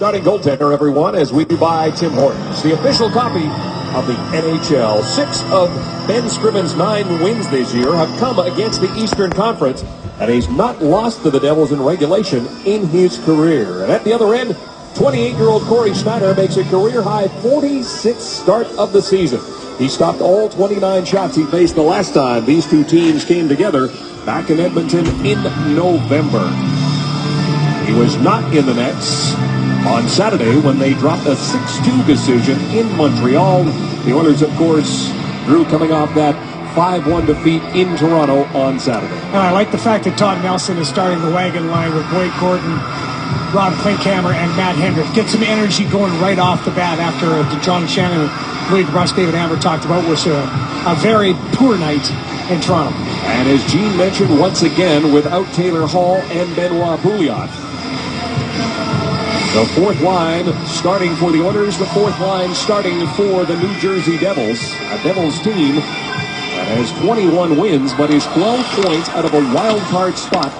Starting goaltender, everyone, as we buy Tim Hortons, the official copy of the NHL. 6 of Ben Scriven's 9 wins this year have come against the Eastern Conference, and he's not lost to the Devils in regulation in his career. And at the other end, 28-year-old Corey Schneider makes a career-high 46th start of the season. He stopped all 29 shots he faced the last time these two teams came together back in Edmonton in November. He was not in the nets on Saturday when they dropped a 6-2 decision in Montreal. The Oilers, of course, Drew, coming off that 5-1 defeat in Toronto on Saturday. And I like the fact that Todd Nelson is starting the wagon line with Boyd Gordon, Rob Klinkhammer, and Matt Hendrick. Get some energy going right off the bat after John Shannon and Louis DeBrusk, David Amber talked about was a very poor night in Toronto. And as Gene mentioned, once again, without Taylor Hall and Benoit Pouliot. The fourth line starting for the Oilers, the fourth line starting for the New Jersey Devils. A Devils team that has 21 wins, but is 12 points out of a wild card spot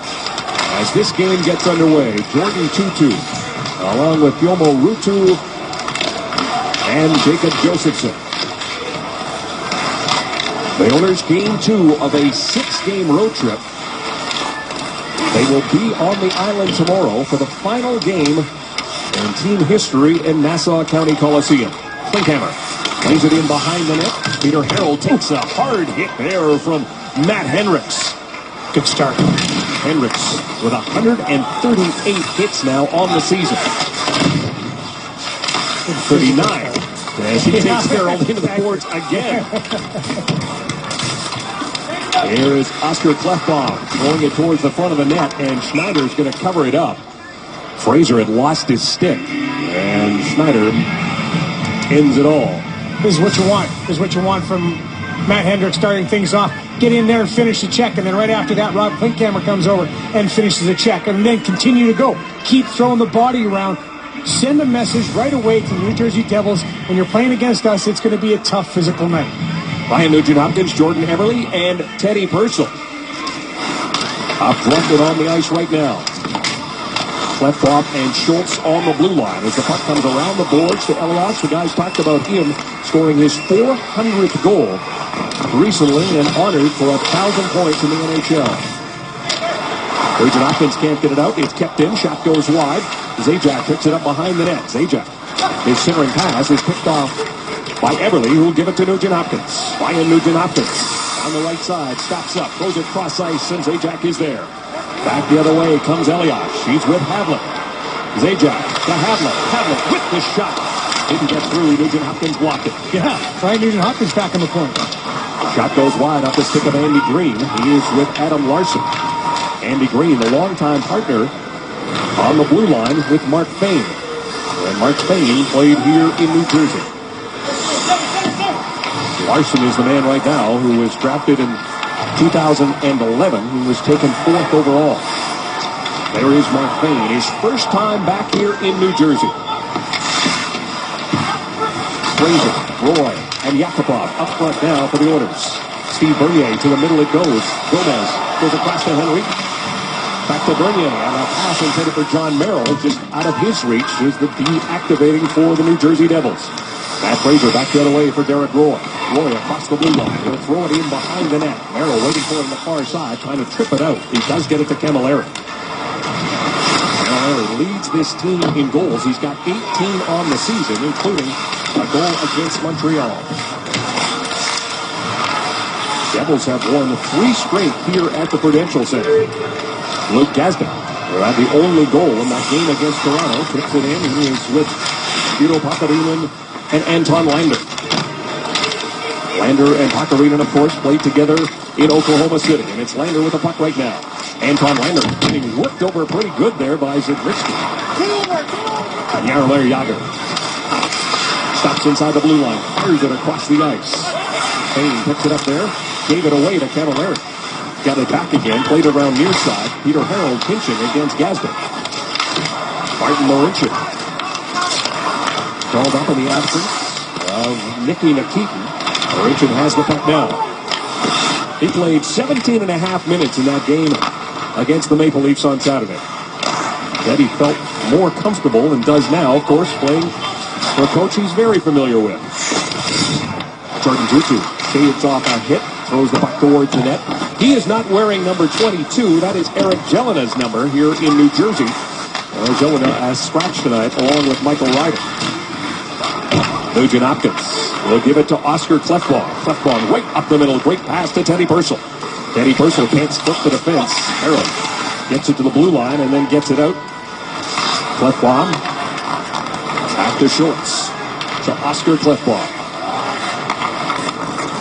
as this game gets underway. Jordan Tutu, along with Yomo Ruutu and Jacob Josephson. The Oilers game 2 of a 6-game road trip. They will be on the island tomorrow for the final game in team history in Nassau County Coliseum. Klinkhammer lays it in behind the net. Peter Harold takes a hard hit there from Matt Hendricks. Good start. Hendricks with 138 hits now on the season. 39 as he takes Harold into the boards again. Here is Oscar Klefbom throwing it towards the front of the net, and Schneider's going to cover it up. Fraser had lost his stick, and Schneider ends it all. This is what you want. This is what you want from Matt Hendricks starting things off. Get in there and finish the check, and then right after that, Rob Klinkhammer comes over and finishes the check, and then continue to go. Keep throwing the body around. Send a message right away to the New Jersey Devils. When you're playing against us, it's going to be a tough physical night. Ryan Nugent-Hopkins, Jordan Eberle, and Teddy Purcell. Up front and on the ice right now. Klefbom and Schultz on the blue line as the puck comes around the boards to Elias. The guys talked about him scoring his 400th goal recently and honored for 1,000 points in the NHL. Nugent-Hopkins can't get it out. It's kept in. Shot goes wide. Zajac picks it up behind the net. Zajac, his centering pass is picked off by Eberle, who will give it to Nugent-Hopkins. Ryan Nugent-Hopkins on the right side, stops up, throws it cross ice, and Zajac is there. Back the other way comes Elias. He's with Havlat. Zajac to Havlat. Havlat with the shot. Didn't get through. Nugent-Hopkins blocked it. Yeah, Ryan Nugent-Hopkins back in the point. Shot goes wide off the stick of Andy Green. He is with Adam Larson. Andy Green, the longtime partner on the blue line with Mark Fane. And Mark Fane played here in New Jersey. Larson is the man right now who was drafted in 2011. He was taken 4th overall. There is Mark Fane, his first time back here in New Jersey. Fraser, Roy, and Yakupov up front now for the Oilers. Steve Bernier to the middle it goes. Gomez goes across to Henry. Back to Bernier, and a pass intended for John Merrill, just out of his reach, is the deactivating for the New Jersey Devils. Matt Fraser back the other way for Derek Roy. Roy across the blue line. He'll throw it in behind the net. Merrill waiting for it on the far side, trying to trip it out. He does get it to Camilleri. Camilleri leads this team in goals. He's got 18 on the season, including a goal against Montreal. Devils have won 3 straight here at the Prudential Center. Luke Gazda, who had the only goal in that game against Toronto, tips it in. He is with Vito Pakarinen and Anton Lander. Lander and Pakarinen, of course, played together in Oklahoma City. And it's Lander with the puck right now. Anton Lander getting worked over pretty good there by Zydritsky. Jaromir Jagr stops inside the blue line. Fires it across the ice. Fane picks it up there. Gave it away to Camilleri. Got it back again. Played around near side. Peter Harold pinching against Gazda. Martin Laurentian called up in the absence of Nicky Nikitin. Laurentian has the puck now. He played 17 and a half minutes in that game against the Maple Leafs on Saturday. Said he felt more comfortable than does now, of course, playing for a coach he's very familiar with. Jordan Tutu shades off a hit, throws the puck towards the net. He is not wearing number 22. That is Eric Jelina's number here in New Jersey. Jelina has scratched tonight along with Michael Ryder. Nugent Hopkins will give it to Oscar Klefbom. Klefbom right up the middle. Great pass to Teddy Purcell. Teddy Purcell can't split the defense. Harold gets it to the blue line and then gets it out. Klefbom back to Schultz. To Oscar Klefbom.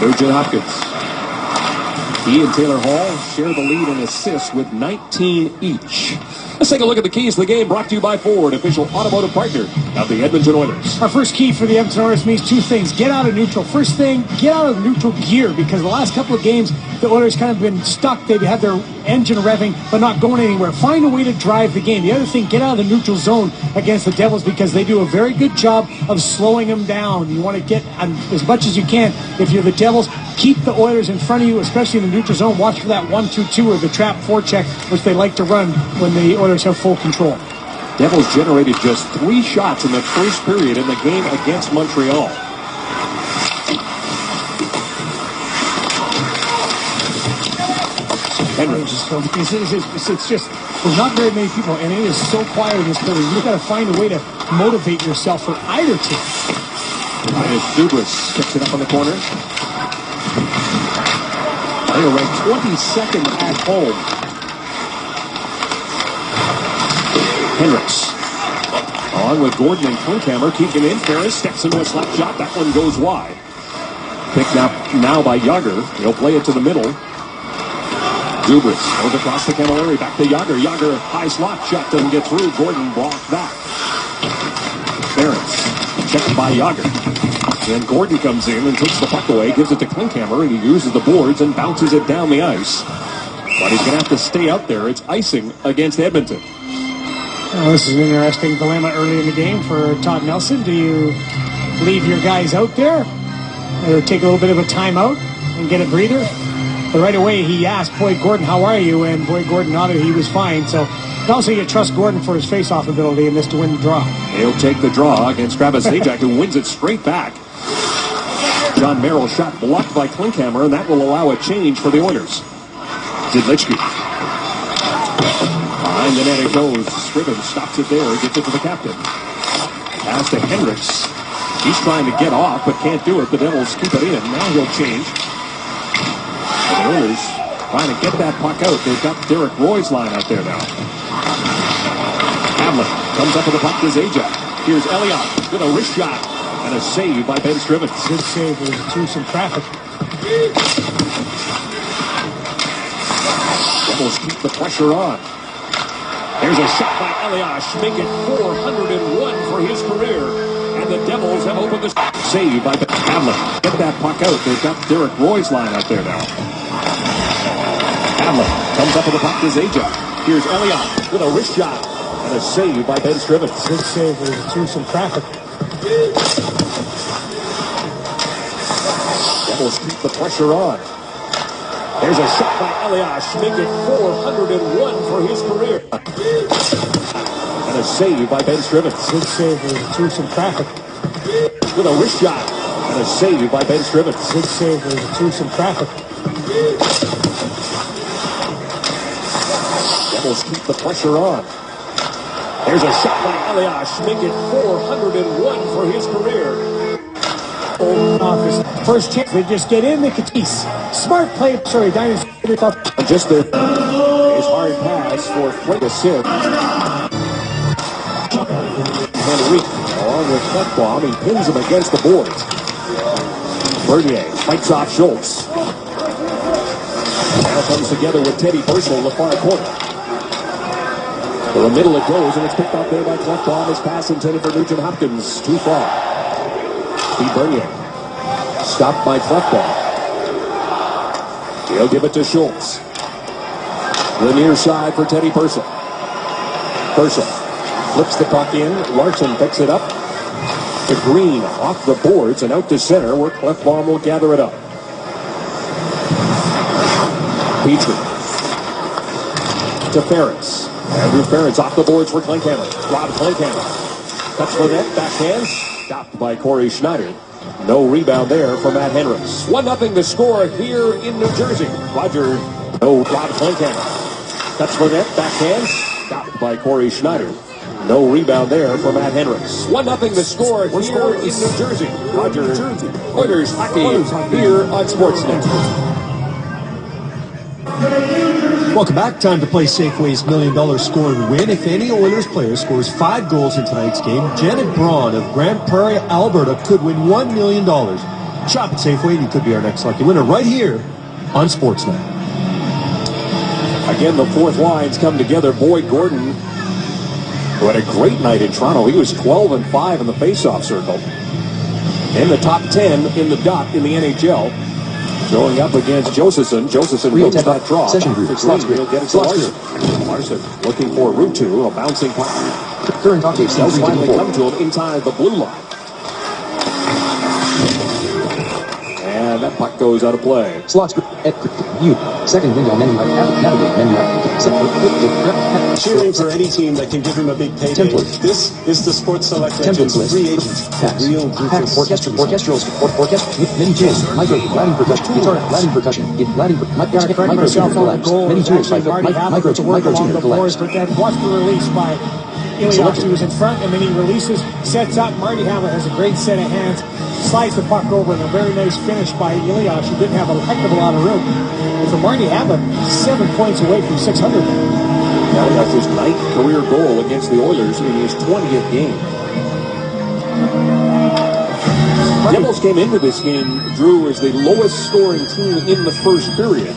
Nugent Hopkins. He and Taylor Hall share the lead in assists with 19 each. Let's take a look at the keys to the game, brought to you by Ford, official automotive partner of the Edmonton Oilers. Our first key for the Edmonton Oilers means two things. Get out of neutral. First thing, get out of neutral gear, because the last couple of games, the Oilers kind of been stuck. They've had their engine revving, but not going anywhere. Find a way to drive the game. The other thing, get out of the neutral zone against the Devils, because they do a very good job of slowing them down. You want to get as much as you can. If you're the Devils, keep the Oilers in front of you, especially in the neutral zone. Watch for that 1-2-2 or the trap forecheck, which they like to run when the Oilers have full control. Devils generated just 3 shots in the first period in the game against Montreal. Henry. It's just, there's not very many people, and it is so quiet in this building. You've got to find a way to motivate yourself for either team. Minus Dubras picks it up on the corner. They are ranked 22nd at home. Hendricks on with Gordon and Klinkhammer. Keeping in. Ferris steps into a slap shot. That one goes wide. Picked up now by Yager. He'll play it to the middle. Dubras goes across the Camilleri. Back to Yager. Yager, high slot shot, doesn't get through. Gordon blocked that. Ferris checked by Yager. And Gordon comes in and takes the puck away, gives it to Klinkhammer, and he uses the boards and bounces it down the ice. But he's going to have to stay out there. It's icing against Edmonton. Well, this is an interesting dilemma early in the game for Todd Nelson. Do you leave your guys out there or take a little bit of a timeout and get a breather? But right away, he asked Boyd Gordon, how are you? And Boyd Gordon nodded he was fine. So also you trust Gordon for his face-off ability in this to win the draw. He'll take the draw against Travis Zajac, who wins it straight back. John Merrill shot blocked by Klinkhammer, and that will allow a change for the Oilers. Zidlichky. Behind the net it goes. Scriven stops it there, gets it to the captain. Pass to Hendricks. He's trying to get off, but can't do it. The Devils keep it in. Now he'll change. The Oilers trying to get that puck out. They've got Derek Roy's line out there now. Hamlin comes up with the puck to Zajac. Here's Elliott with a wrist shot. And a save by Ben Scriven. Good save through some traffic. Devils keep the pressure on. There's a shot by Elias, make it 401 for his career. And the Devils have opened the save by Hamlin. Get that puck out. They've got Derek Roy's line out there now. Hamlin comes up with the puck to Zajac. Here's Elliott with a wrist shot. And a save by Ben Scriven. Good save through some traffic. Devils keep the pressure on. There's a shot by Elias, make it 401 for his career. And a save by Ben Scriven. Good save through some traffic. With a wrist shot. And a save by Ben Scriven. Good save through some traffic. Devils keep the pressure on. There's a shot by Elias, make it 401 for his career. Office. First chance, they just get in the Catisse. Smart play. Sorry, Diners. Just his hard pass for Flake to sit. Henry, along with Klefbom, he pins him against the boards. Bernier fights off Schultz. Now comes together with Teddy Purcell in the far corner. To the middle it goes, and it's picked up there by Klefbom. His pass intended for Nugent Hopkins. Too far. Steve Bernier. Stopped by Klefbom. He'll give it to Schultz. The near side for Teddy Purcell. Purcell flips the puck in. Larson picks it up. To Green off the boards and out to center where Klefbom will gather it up. Petrie. To Ferris. Andrew Ferentz off the boards for Klinkhammer. Rob Klinkhammer. Cuts for net, backhand. Stopped by Corey Schneider. No rebound there for Matt Hendricks. 1-0 to score here in New Jersey. Roger, no, Rob Klinkhammer. Cuts for net, backhand. Stopped by Corey Schneider. No rebound there for Matt Hendricks. 1-0 to score here in New Jersey. Roger, Oilers hockey here on Sportsnet. Welcome back. Time to play Safeway's $1 million score and win. If any Oilers player scores 5 goals in tonight's game, Janet Braun of Grand Prairie, Alberta could win $1 million. Shop at Safeway and you could be our next lucky winner right here on Sportsnet. Again, the fourth lines come together. Boyd Gordon, who had a great night in Toronto. He was 12-5 in the faceoff circle. In the top 10 in the dot in the NHL. Going up against Josephson. Josephson wins that draw. Session group. Slots group. He'll get it to Larson. Larson looking for route 2. A bouncing puck. Current hockey. They'll finally come to him inside the blue line. And that puck goes out of play. Slots group. View. Second window menu. Navigate menu. Cheering for any team that can give him a big payday. Template. This is the Sports Select Engine's free agent. Real group orchestral many tools. Micro Latin percussion. Guitar Latin percussion. Latin micro collapse. Many tools. Micro tuner collapse. But that watch the release by Ilias. He was in front and then he releases, sets up. Marty Hamlet has a great set of hands. Slides the puck over and a very nice finish by Ilias, who didn't have a heck of a lot of room. And for Marty Hamlet, 7 points away from 600 now. Now he has his 9th career goal against the Oilers in his 20th game. Devils came into this game, Drew, as the lowest scoring team in the first period.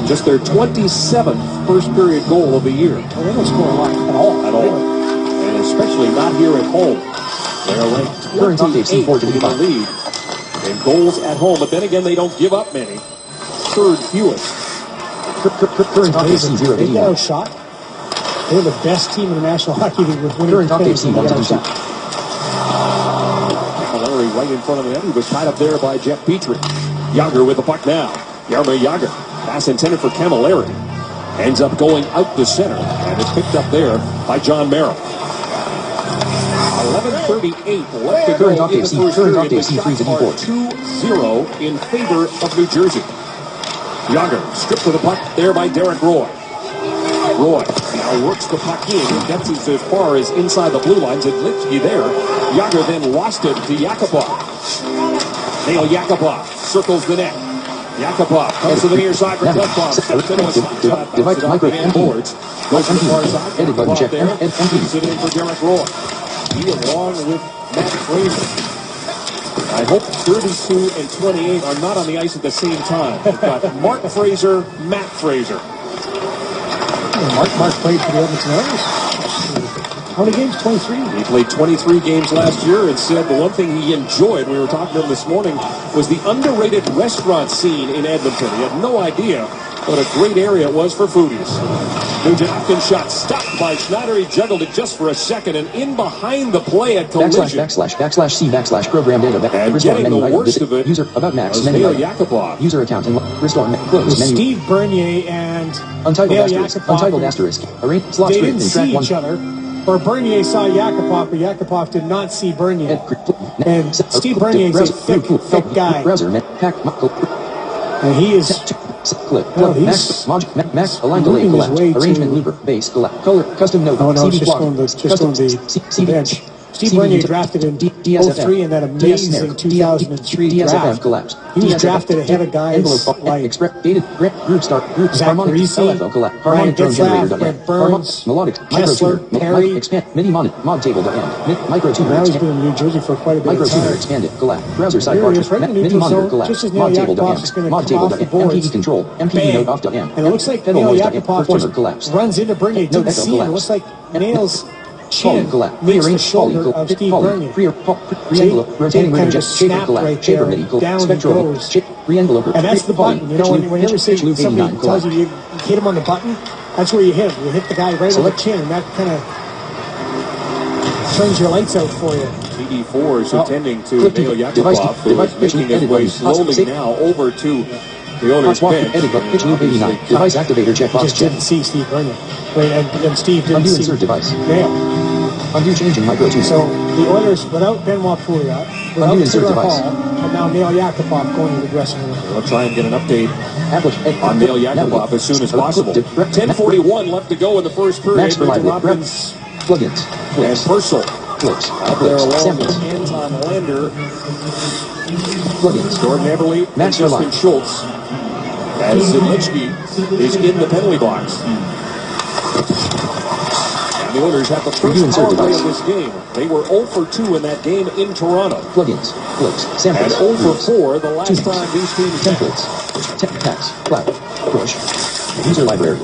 Just their 27th first period goal of the year. Well, they don't score a lot at all. At all. And especially not here at home. They are ranked 28th in the league in goals at home. But then again, they don't give up many. Third fewest. They get outshot. They're the best team in the National Hockey League with winning percentage. Larry right in front of the net. He was tied up there by Jeff Petrie. Yager with the puck now. Jaromir Yager. Pass intended for Camilleri. Ends up going out the center. And it's picked up there by John Merrill. 11:38 left to go in the first period. The shots are 2-0 in favor of New Jersey. Yager stripped to the puck there by Derek Roy. Roy now works the puck in. Gets it as far as inside the blue lines. Zidlitsky there. Yager then lost it to Yakupov. Neil Yakupov circles the net. Yakupov comes to the near side for Klinkhammer. Steps into a slap shot. Bounces off the end boards. Goes to the far side. Yakupov there. Puts it in for Derek Roy. He along with Matt Fraser. I hope 32 and 28 are not on the ice at the same time. We've got Mark Fraser, Matt Fraser. Mark played for the Edmonton Oilers. How many games? 23? He played 23 games last year and said the one thing he enjoyed, we were talking to him this morning, was the underrated restaurant scene in Edmonton. He had no idea what a great area it was for foodies. Nugent-Hopkins shot stopped by Schneider. He juggled it just for a second and in behind the play at collision. / program data. And getting the worst of it user about Max was Neil Yakupov. User account and restore close menu. Steve Bernier and Untitled asterisk. Slot they didn't see each other. Or Bernier saw Yakupov, but Yakupov did not see Bernier. And Steve Bernier is a thick guy. And he is... Max aligned delay collapse. Arrangement looper base collapse. Color custom note. Oh no, it's just on the bench. Steve Bernier drafted in 03 in that amazing 2003 draft. Collapse. He was drafted ahead of guys like dated group start Zach Parise, Ryan Getzlaff, Burns, melodic Kessler, Perry, expand mini mod table to end micro tuner. Now he's been in New Jersey for quite a bit micro of time. tuner expanded collapse. Browser sidebar mini monitor collapse. Mod table to end. Mod table to end. MPE control. MPE note off to end. And it looks like Neil Yakupov just runs into Bernier. Didn't see him. It looks like Nail's chin meets the shoulder of Steve Bernier. Rotating kind of just snap right there. Down he goes. And that's the button. You know, whenever somebody tells you hit him on the button, that's where you hit him. You hit the guy right on the chin, and that kind of turns your lights out for you. TD4 is attending to Neil Yakupov, who is making his way slowly now over to The Oilers bench. Pitch new 89. Device activator checkbox Just check. didn't see Steve Bernier. Wait, and Steve didn't Undo see insert device. Yeah. Undo changing micro 2. So the Oilers, without Benoit Pouliot, without Undo insert Taylor device. Hall, and now Neil Yakupov going to the dressing room. We'll try and get an update on Neil Yakupov as soon as possible. 10:41 left to go in the first period. Max for live. Hopkins Plugins. and Flips. Purcell Flips. out there along Samples. with Anton Lander, Plugins. Jordan Eberle, and Max for Justin live. Schultz. As Zimnicki is in the penalty box. And the Oilers have the first power play of this game. They were 0 for 2 in that game in Toronto. Plugins. Flips. And Samples. 0 for 4 the last time these teams met. Templates. Packs. Flat. Push. User library.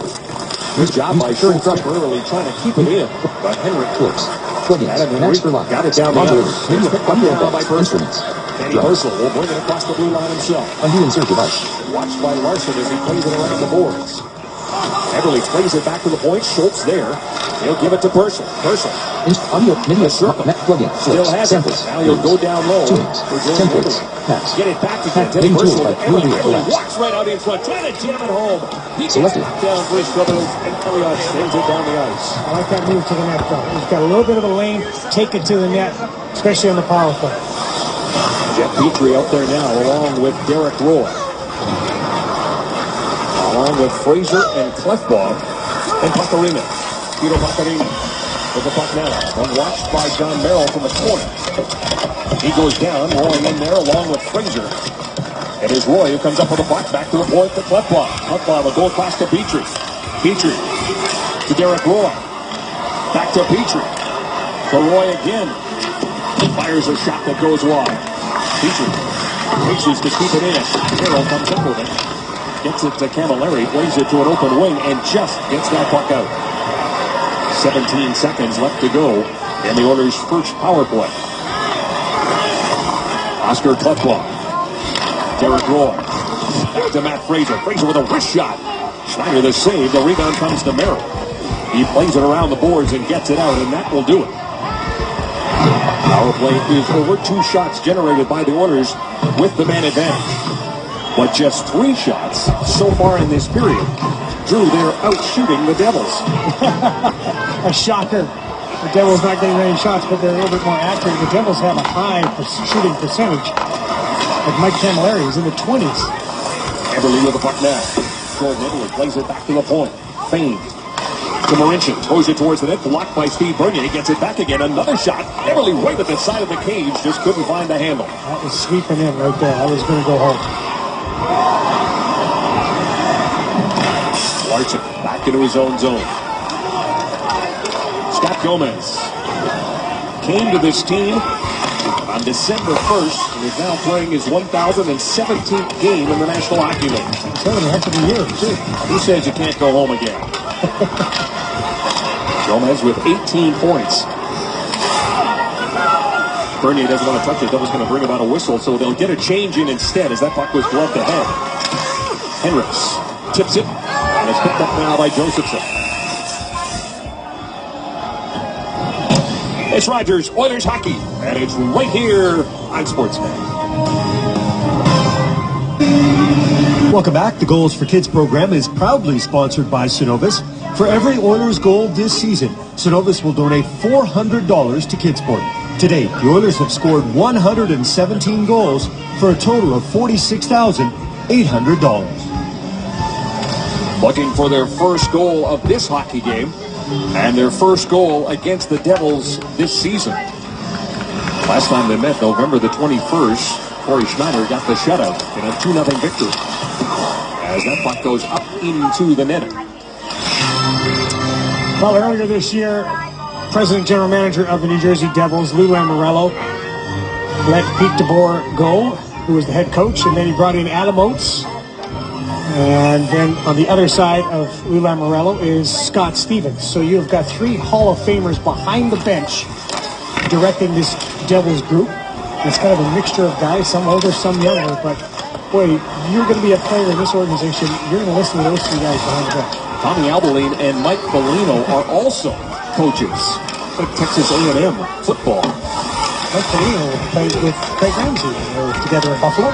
Good job by Schultz early trying to keep it in. But Henrik Flips. Plugins. Adam Max Henrik for live. got it down the Modulator. ice. It's picked up now by Purcell. Instruments. Danny Drop. Purcell will bring it across the blue line himself. Undo insert device. Watched by Larson as he plays it around the boards. Eberle plays it back to the point. Schultz there. He'll give it to Purcell. Purcell Audio. Media. circle. Plugin. still Flips. has Samples. it. Now he'll go down low. Tunings. for Jordan Templates. Eberle. Packs. Get it back again. Pack. Teddy Main tools Purcell by to Eberle. Media. Eberle walks right out in front. Trying to jam it home. He gets Selected. back down for his brothers, and Elliott sends it down the ice. I like that move to the net, though. He's got a little bit of a lane, take it to the net, especially on the power play. Jeff Petrie out there now, along with Derek Roy. Along with Fraser and Clefbaum and Pacarina. Peter Pacarina with the puck now. Unwatched by John Merrill from the corner. He goes down, rolling in there along with Fraser. It is Roy who comes up with the puck. Back to the point to Clefbaum. Clefbaum will go across to Petrie. Petrie to Derek Roy. Back to Petrie. To Roy again. Fires a shot that goes wide. Petrie reaches to keep it in. Merrill comes up with it. Gets it to Camilleri. Plays it to an open wing and just gets that puck out. 17 seconds left to go in the Oilers' first power play. Oscar Clefbaum. Derek Roy. Back to Matt Fraser. Fraser with a wrist shot. Schneider the save. The rebound comes to Merrill. He plays it around the boards and gets it out, and that will do it. Power play is over. 2 shots generated by the Oilers with the man advantage. But just 3 shots so far in this period. Drew, they're out shooting the Devils. A shocker. The Devils not getting any shots, but they're a little bit more accurate. The Devils have a high shooting percentage. Like Mike Camilleri is in the 20s. Eberle with the puck now. Jordan Eberle plays it back to the point. Feints to Marincin. Throws it towards the net. Blocked by Steve Bernier. He gets it back again. Another shot. Eberle right at the side of the cage. Just couldn't find the handle. That was sweeping in right there. I was going to go home. Larson back into his own zone. Scott Gomez came to this team on December 1st and is now playing his 1,017th game in the National Hockey League. He's having a heck of a year, too. Who says you can't go home again? Gomez with 18 points. Bernier doesn't want to touch it. That was going to bring about a whistle, so they'll get a change in instead as that puck was gloved ahead. Henriks tips it, and it's picked up now by Josephson. It's Rogers Oilers Hockey, and it's right here on Sportsnet. Welcome back. The Goals for Kids program is proudly sponsored by Synovus. For every Oilers goal this season, Synovus will donate $400 to Kidsport. To date, the Oilers have scored 117 goals for a total of $46,800. Looking for their first goal of this hockey game and their first goal against the Devils this season. Last time they met, November the 21st, Corey Schneider got the shutout in a 2-0 victory as that puck goes up into the netting. Well, earlier this year, President General Manager of the New Jersey Devils, Lou Lamoriello, let Pete DeBoer go, who was the head coach, and then he brought in Adam Oates. And then on the other side of Lou Lamoriello is Scott Stevens. So you've got 3 Hall of Famers behind the bench directing this Devils group. It's kind of a mixture of guys, some older, some younger, but boy, you're going to be a player in this organization. You're going to listen to those 3 guys behind the bench. Tommy Alberline and Mike Bellino are also coaches at Texas A&M football. Mike Bellino played with Craig Ramsey. They were together in Buffalo.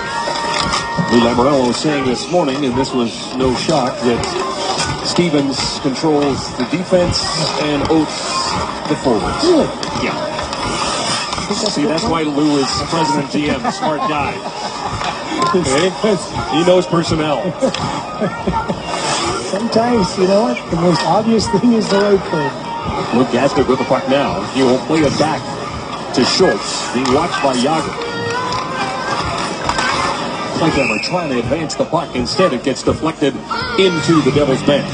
Lou Lamoriello saying this morning, and this was no shock, that Stevens controls the defense and Oates the forwards. Really? Yeah. See, that's why Lou is president GM, smart guy. Okay? He knows personnel. Sometimes, you know what? The most obvious thing is the right thing. Luke Gaskett with the puck now. He will play it back to Schultz, being watched by Yager. Klinkhammer trying to advance the puck. Instead, it gets deflected into the Devils bench.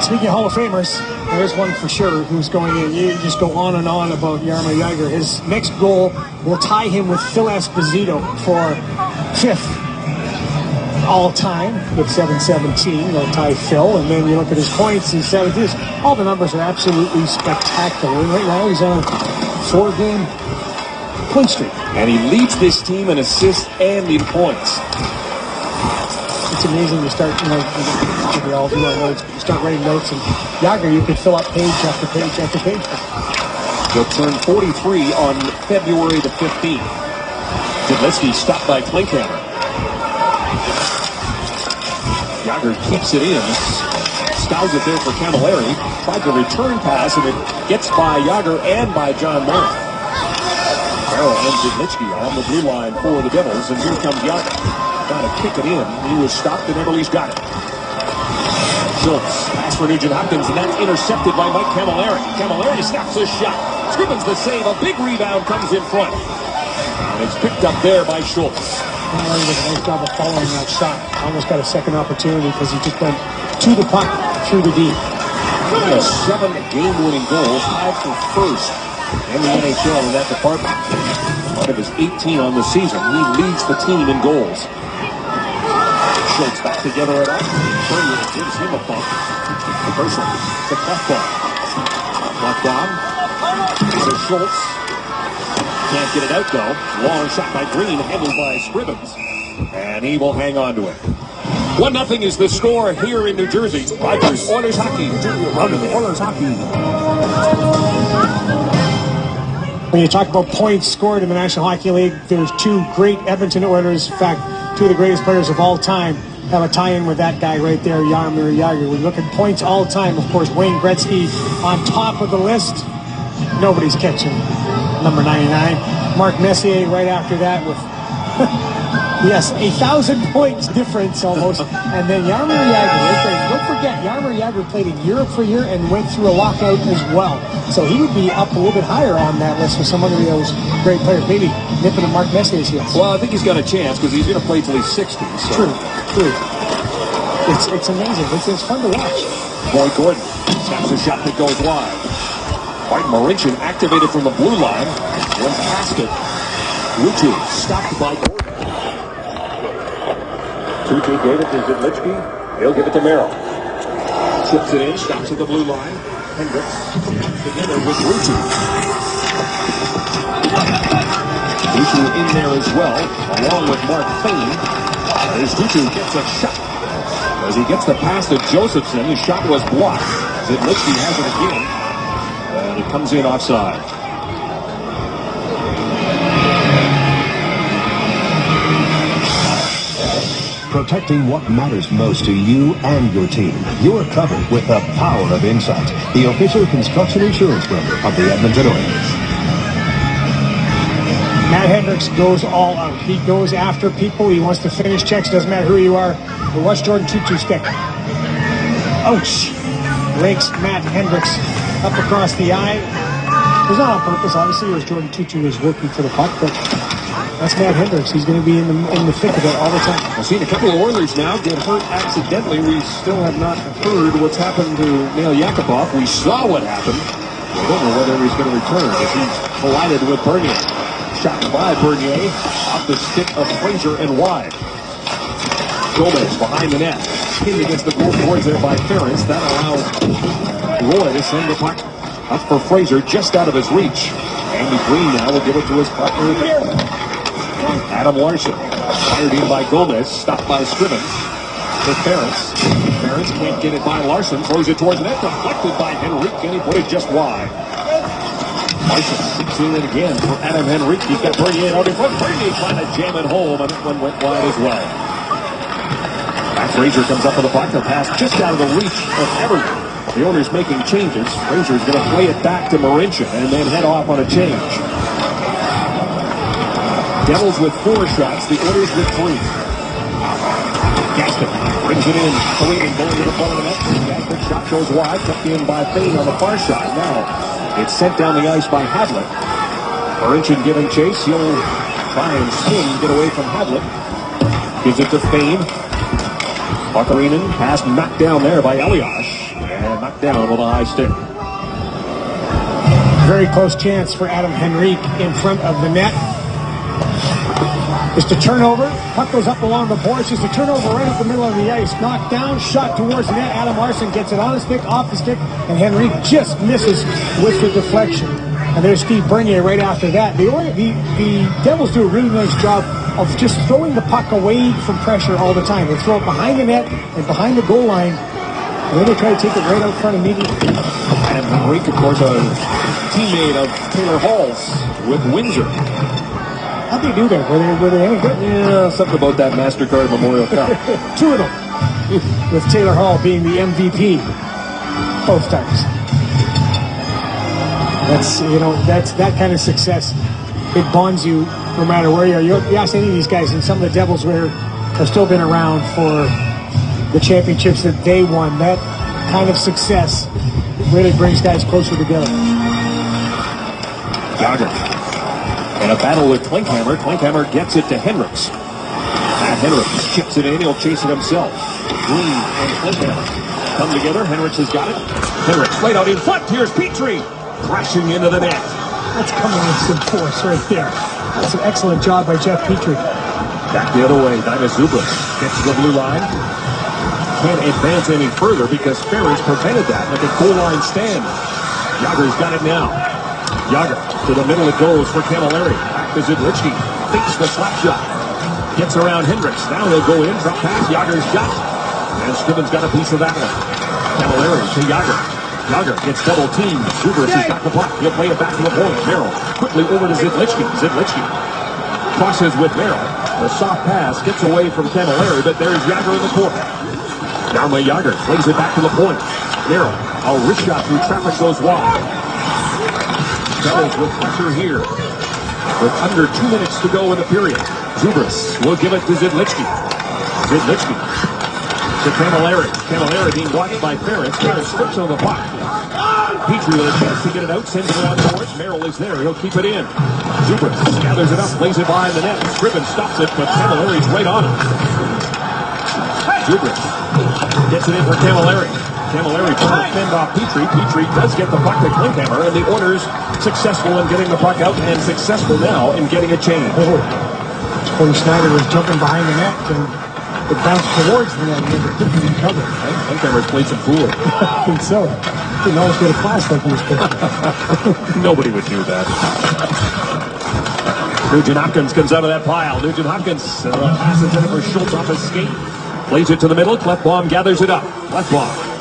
Speaking of Hall of Famers, there's one for sure who's going in. You just go on and on about Jaromir Jagr. His next goal will tie him with Phil Esposito for 5th all-time with 717. They'll tie Phil, and then you look at his points in 70s. All the numbers are absolutely spectacular. And right now he's on a 4-game point streak. And he leads this team in assists and in points. It's amazing to start, you know, we all do our notes, you start writing notes, and Jagr, you could fill up page after page after page. He'll turn 43 on February the 15th. Dudlitsky stopped by Klinkhammer. Jagr keeps it in. Styles it there for Camilleri. Tried to return pass, and it gets by Jagr and by John Merrill. Merrill and Dudlitsky on the blue line for the Devils, and here comes Jagr. Trying to kick it in. He was stopped, and Everly's got it. Schultz, pass for Nugent Hopkins, and that's intercepted by Mike Camilleri. Camilleri snaps a shot. Scrimmins the save. A big rebound comes in front. And it's picked up there by Schultz. Camilleri did a nice job of following that shot. Almost got a second opportunity because he just went to the puck through the D. He has 7 game-winning goals, tied for first in the NHL in that department. Out of his 18 on the season, he leads the team in goals. Schultz back together at up. Bernier gives him a bump. Person to Klefbom. Klefbom. To Schultz. Can't get it out though. Long shot by Green, handled by Scrivens. And he will hang on to it. 1-0 is the score here in New Jersey. Rogers, Oilers hockey. Oilers hockey. When you talk about points scored in the National Hockey League, there's 2 great Edmonton Oilers. In fact, 2 of the greatest players of all time have a tie-in with that guy right there, Jaromir Jagr. We look at points all time. Of course, Wayne Gretzky on top of the list. Nobody's catching number 99. Mark Messier right after that with, yes, 1,000 points difference almost. And then Jaromir Jagr right there. Don't forget, Jaromir Jagr played in Europe for a year and went through a lockout as well. So he would be up a little bit higher on that list for some of those great players. Maybe nipping at Mark Messier's heels. Well, I think he's got a chance because he's going to play till he's 60. So. True. It's amazing. It's fun to watch. Boyd Gordon snaps a shot that goes wide. Martin Marincin activated from the blue line. Went past it. Rutu stopped by Gordon. Tucci gave it to Dudlitsky. He'll give it to Merrill. Chips it in, stops at the blue line. Hendricks together with Rutu. Rutu in there as well, along with Mark Fane. As Rutu gets a shot. As he gets the pass to Josephson, his shot was blocked. Dudlitsky has it again. And it comes in offside. Protecting what matters most to you and your team. You're covered with the power of Insight, the official construction insurance broker of the Edmonton Oilers. Matt Hendricks goes all out. He goes after people. He wants to finish checks. Doesn't matter who you are. But watch Jordan Tutu stick. Ouch. Rakes Matt Hendricks up across the eye. It was not on purpose, obviously. It was Jordan Tutu who was working for the puck, but that's Matt Hendricks. He's going to be in the thick of it all the time. I've seen a couple of Oilers now get hurt accidentally. We still have not heard what's happened to Nail Yakupov. We saw what happened. We don't know whether he's going to return as he's collided with Bernier. Shot by Bernier off the stick of Fraser and wide. Gomez behind the net. Pinned against the goalboards there by Ferentz. That allows Roy to send the puck up for Fraser just out of his reach. Andy Green now will give it to his partner there. Adam Larson, fired in by Gomez, stopped by Scrivens. To Ferentz. Ferentz can't get it by Larson, throws it towards the net, deflected by Henrique, and he put it just wide. Larson sneaks in it again for Adam Henrique. He's got Bernier out in front. Bernier trying to jam it home, and that one went wide as well. Matt Fraser comes up with the puck. The pass just out of the reach of Everly. The Oilers making changes. Fraser's going to play it back to Marincin and then head off on a change. Devils with 4 shots. The Oilers with 3. Gaston brings it in. Karenin going to the front of the net. Gaston's shot goes wide. Tucked in by Fane on the far side. Now it's sent down the ice by Havlat. Marincin giving chase. He'll try and swing, get away from Havlat. Gives it to Fane. Karenin pass knocked down there by Elias. And knocked down with a high stick. Very close chance for Adam Henrique in front of the net. Just a turnover. Puck goes up along the boards. Just a turnover right up the middle of the ice. Knocked down, shot towards the net. Adam Larson gets it on the stick, off the stick, and Henrique just misses with the deflection. And there's Steve Bernier right after that. The Devils do a really nice job of just throwing the puck away from pressure all the time. They throw it behind the net and behind the goal line. And then they try to take it right out front immediately. And Henrique, of course, a teammate of Taylor Hall's with Windsor. How'd they do that? Were they any good? Yeah, something about that MasterCard Memorial Cup. 2 of them. With Taylor Hall being the MVP both times. That's that kind of success. It bonds you no matter where you are. You ask any of these guys, and some of the Devils have still been around for the championships that they won. That kind of success really brings guys closer together. Jagger. In a battle with Klinkhammer. Klinkhammer gets it to Hendricks. Matt Hendricks chips it in. He'll chase it himself. Green and Klinkhammer come together. Hendricks has got it. Hendricks right out in front. Here's Petrie. Crashing into the net. That's coming with some force right there. That's an excellent job by Jeff Petrie. Back the other way. Dinah Zubris gets to the blue line. Can't advance any further because Ferris prevented that like a goal line stand. Jagger's got it now. Jagger to the middle it goes for Camilleri. Back to Zidlichky. Fakes the slap shot. Gets around Hendricks. Now he'll go in. Drop pass. Jagger's got it. And Scribbins got a piece of that one. Camilleri to Jagger. Jagger gets double teamed. Zubris has got the puck. He'll play it back to the point. Merrill quickly over to Zidlichky. Zidlichky crosses with Merrill. The soft pass gets away from Camilleri, but there's Jagger in the corner. Down by Jagger. Plays it back to the point. Merrill. A wrist shot through traffic goes wide. Devils with pressure here. With under 2 minutes to go in the period. Zubris will give it to Zidlichky. Zidlichky to Camilleri. Camilleri being blocked by Ferris. Ferris strips on the puck. Petrie with a chance to get it out. Sends it around the boards. Merrill is there. He'll keep it in. Zubris gathers it up. Plays it behind the net. Scribbins stops it, but Camilleri's right on it. Zubris gets it in for Camilleri. Camilleri trying to fend off Petrie. Petrie does get the puck to Klinkhammer, and the Oilers successful in getting the puck out and successful now in getting a change. Corey Schneider was jumping behind the net and it bounced towards the net and it couldn't recover. Klinkhammer's played some fooling. I think so. Didn't always get a class like he was playing. Nobody would do that. Nugent Hopkins comes out of that pile. Nugent Hopkins passes it for Schultz off his skate. Plays it to the middle. Klefbom gathers it up. Klefbom.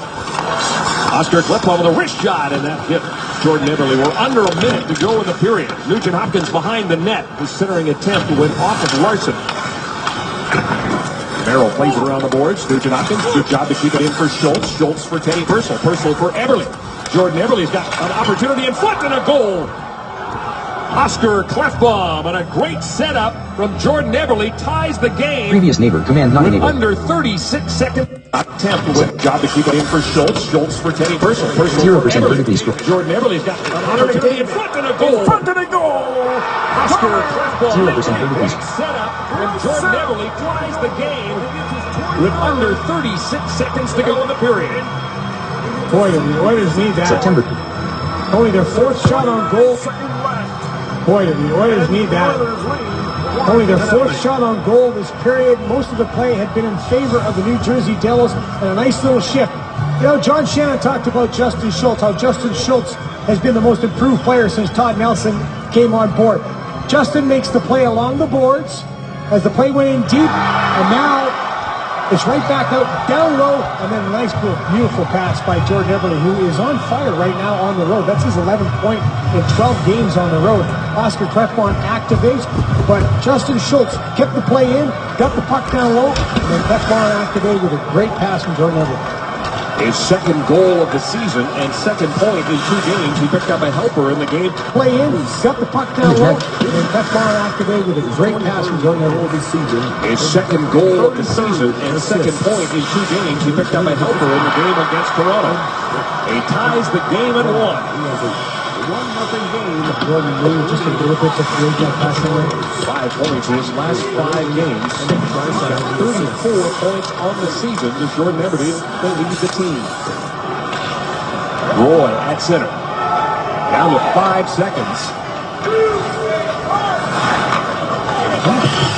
Oscar Klefbom with a wrist shot, and that hit Jordan Eberle. We're under a minute to go in the period. Nugent Hopkins behind the net. His centering attempt went off of Larson. Merrill plays it around the boards. Nugent Hopkins, good job to keep it in for Schultz. Schultz for Teddy Purcell. Purcell for Eberle. Jordan Eberle's got an opportunity in front and a goal. Oscar Klefbom, and a great setup from Jordan Eberle ties the game. Previous neighbor, command not with enabled. under 36 seconds. Attempt with job to keep it in for Schultz. Schultz for Teddy Purcell. Purcell 0% vertically scored. Jordan Eberle's got an opportunity in front and a goal. In front and a goal. Oscar Klefbom. 0% vertically Great setup from Jordan Eberle ties the game with under 36 seconds to go in the period. Boy, the Oilers need that. September. Only their 4th shot on goal. Boy, the Oilers need that. Only their 4th shot on goal this period. Most of the play had been in favor of the New Jersey Devils, and a nice little shift. You know, John Shannon talked about Justin Schultz, how Justin Schultz has been the most improved player since Todd Nelson came on board. Justin makes the play along the boards as the play went in deep, and now It's right back out, down low, and then a nice, cool, beautiful pass by Jordan Eberle, who is on fire right now on the road. That's his 11th point in 12 games on the road. Oscar Klefbom activates, but Justin Schultz kept the play in, got the puck down low, and then Klefbom activated with a great pass from Jordan Eberle. His second goal of the season and second point in 2 games. He picked up a helper in the game. Play in, got the puck down low, and Klefbom activated with a great pass from Jordan Eberle this season. His second goal of the season and second point in 2 games. He picked up a helper in the game against Toronto. He ties the game at 1. 1-0 game. Jordan Eberle just a little bit of great pass away. 5 points in his last 5 games. 34 points on the season to Jordan Eberle to lead the team. Roy at center. Down to 5 seconds.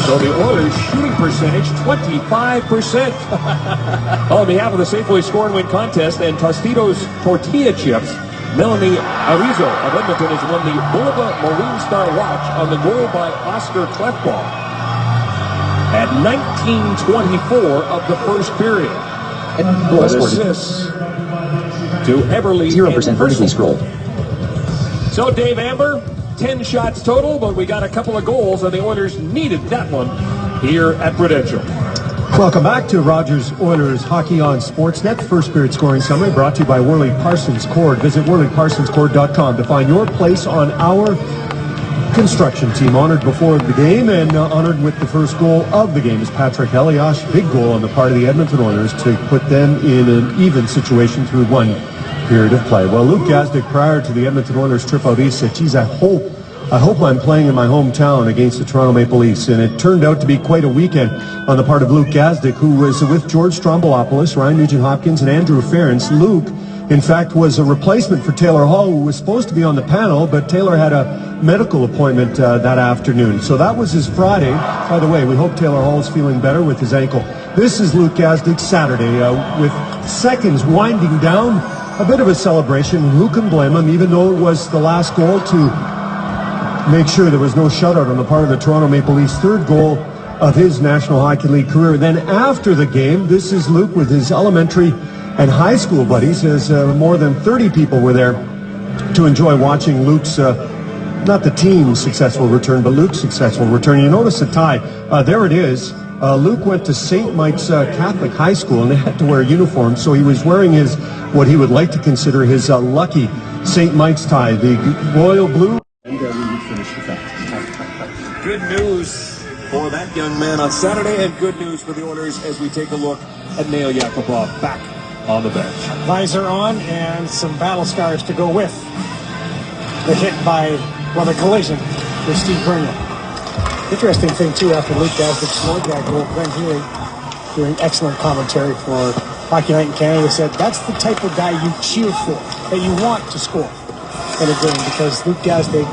So the Oilers' shooting percentage, 25%. On behalf of the Safeway Score and Win contest and Tostitos Tortilla Chips, Melanie Arizo of Edmonton has won the Bulova Marine Star Watch on the goal by Oscar Klefbom at 19:24 of the first period. Assists to Eberle. 0% vertically scrolled. So Dave Amber, 10 shots total, but we got a couple of goals, and the Oilers needed that one here at Prudential. Welcome back to Rogers Oilers Hockey on Sportsnet. First period scoring summary brought to you by Worley Parsons Cord. Visit WorleyParsonsCord.com to find your place on our construction team. Honored before the game and honored with the first goal of the game is Patrick Elias. Big goal on the part of the Edmonton Oilers to put them in an even situation through 1 period of play. Well, Luke Gazdic, prior to the Edmonton Oilers trip out east, said, geez, I hope I'm playing in my hometown against the Toronto Maple Leafs. And it turned out to be quite a weekend on the part of Luke Gazdic, who was with George Stroumboulopoulos, Ryan Nugent-Hopkins, and Andrew Ference. Luke, in fact, was a replacement for Taylor Hall, who was supposed to be on the panel, but Taylor had a medical appointment that afternoon. So that was his Friday. By the way, we hope Taylor Hall is feeling better with his ankle. This is Luke Gazdic's Saturday, with seconds winding down. A bit of a celebration. Who can blame him, even though it was the last goal to make sure there was no shutout on the part of the Toronto Maple Leafs. Third goal of his National Hockey League career. Then after the game, this is Luke with his elementary and high school buddies, as more than 30 people were there to enjoy watching Luke's, not the team's successful return, but Luke's successful return. You notice the tie. There it is. Luke went to St. Mike's Catholic High School, and they had to wear a uniform, so he was wearing his, what he would like to consider his lucky St. Mike's tie, the royal blue. Good news for that young man on Saturday, and good news for the Oilers as we take a look at Nail Yakupov back on the bench. Visor on and some battle scars to go with the hit by, well, the collision with Steve Bernal. Interesting thing, too, after Luke Gazdic scored that goal, Glenn Healy, doing excellent commentary for Hockey Night in Canada, said that's the type of guy you cheer for, that you want to score in a game, because Luke Gazdic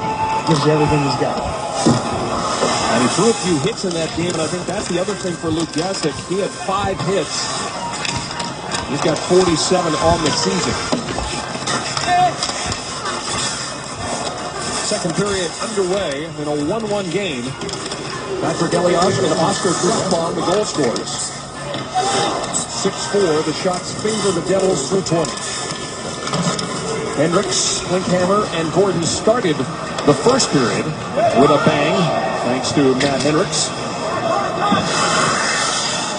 gives you everything he's got. And he threw a few hits in that game, and I think that's the other thing for Luke Gazdic. He had 5 hits. He's got 47 on the season. Second period underway in a 1-1 game. Patrick Elias and Oscar Klefbom, the goal scorers. 6-4, the shots favor the Devils through 20. Hendricks, Klinkhammer, and Gordon started the first period with a bang, thanks to Matt Hendricks.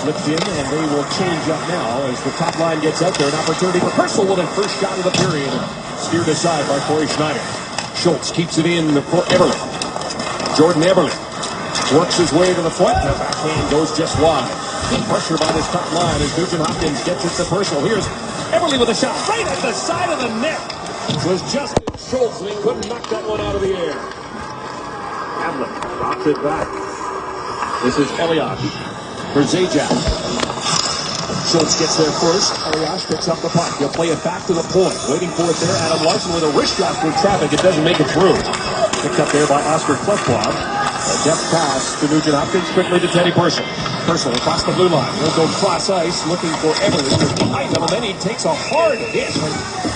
Flipped in, and they will change up now as the top line gets out there. An opportunity for Purcell with a first shot of the period. Steered aside by Corey Schneider. Schultz keeps it in for Eberle. Jordan Eberle works his way to the foot. The backhand goes just wide. Pressure by this top line as Nugent-Hopkins gets it to Purcell. Here's Eberle with a shot right at the side of the net. It was Justin Schultz, and he couldn't knock that one out of the air. Hamlet drops it back. This is Elias for Zajac. Schultz gets there first. Elias picks up the puck. He'll play it back to the point. Waiting for it there. Adam Larson with a wrist shot through traffic. It doesn't make it through. Picked up there by Oscar Klefbom. A deft pass to Nugent-Hopkins, quickly to Teddy Purcell. Purcell across the blue line. He'll go cross ice looking for Everly behind him, and then he takes a hard hit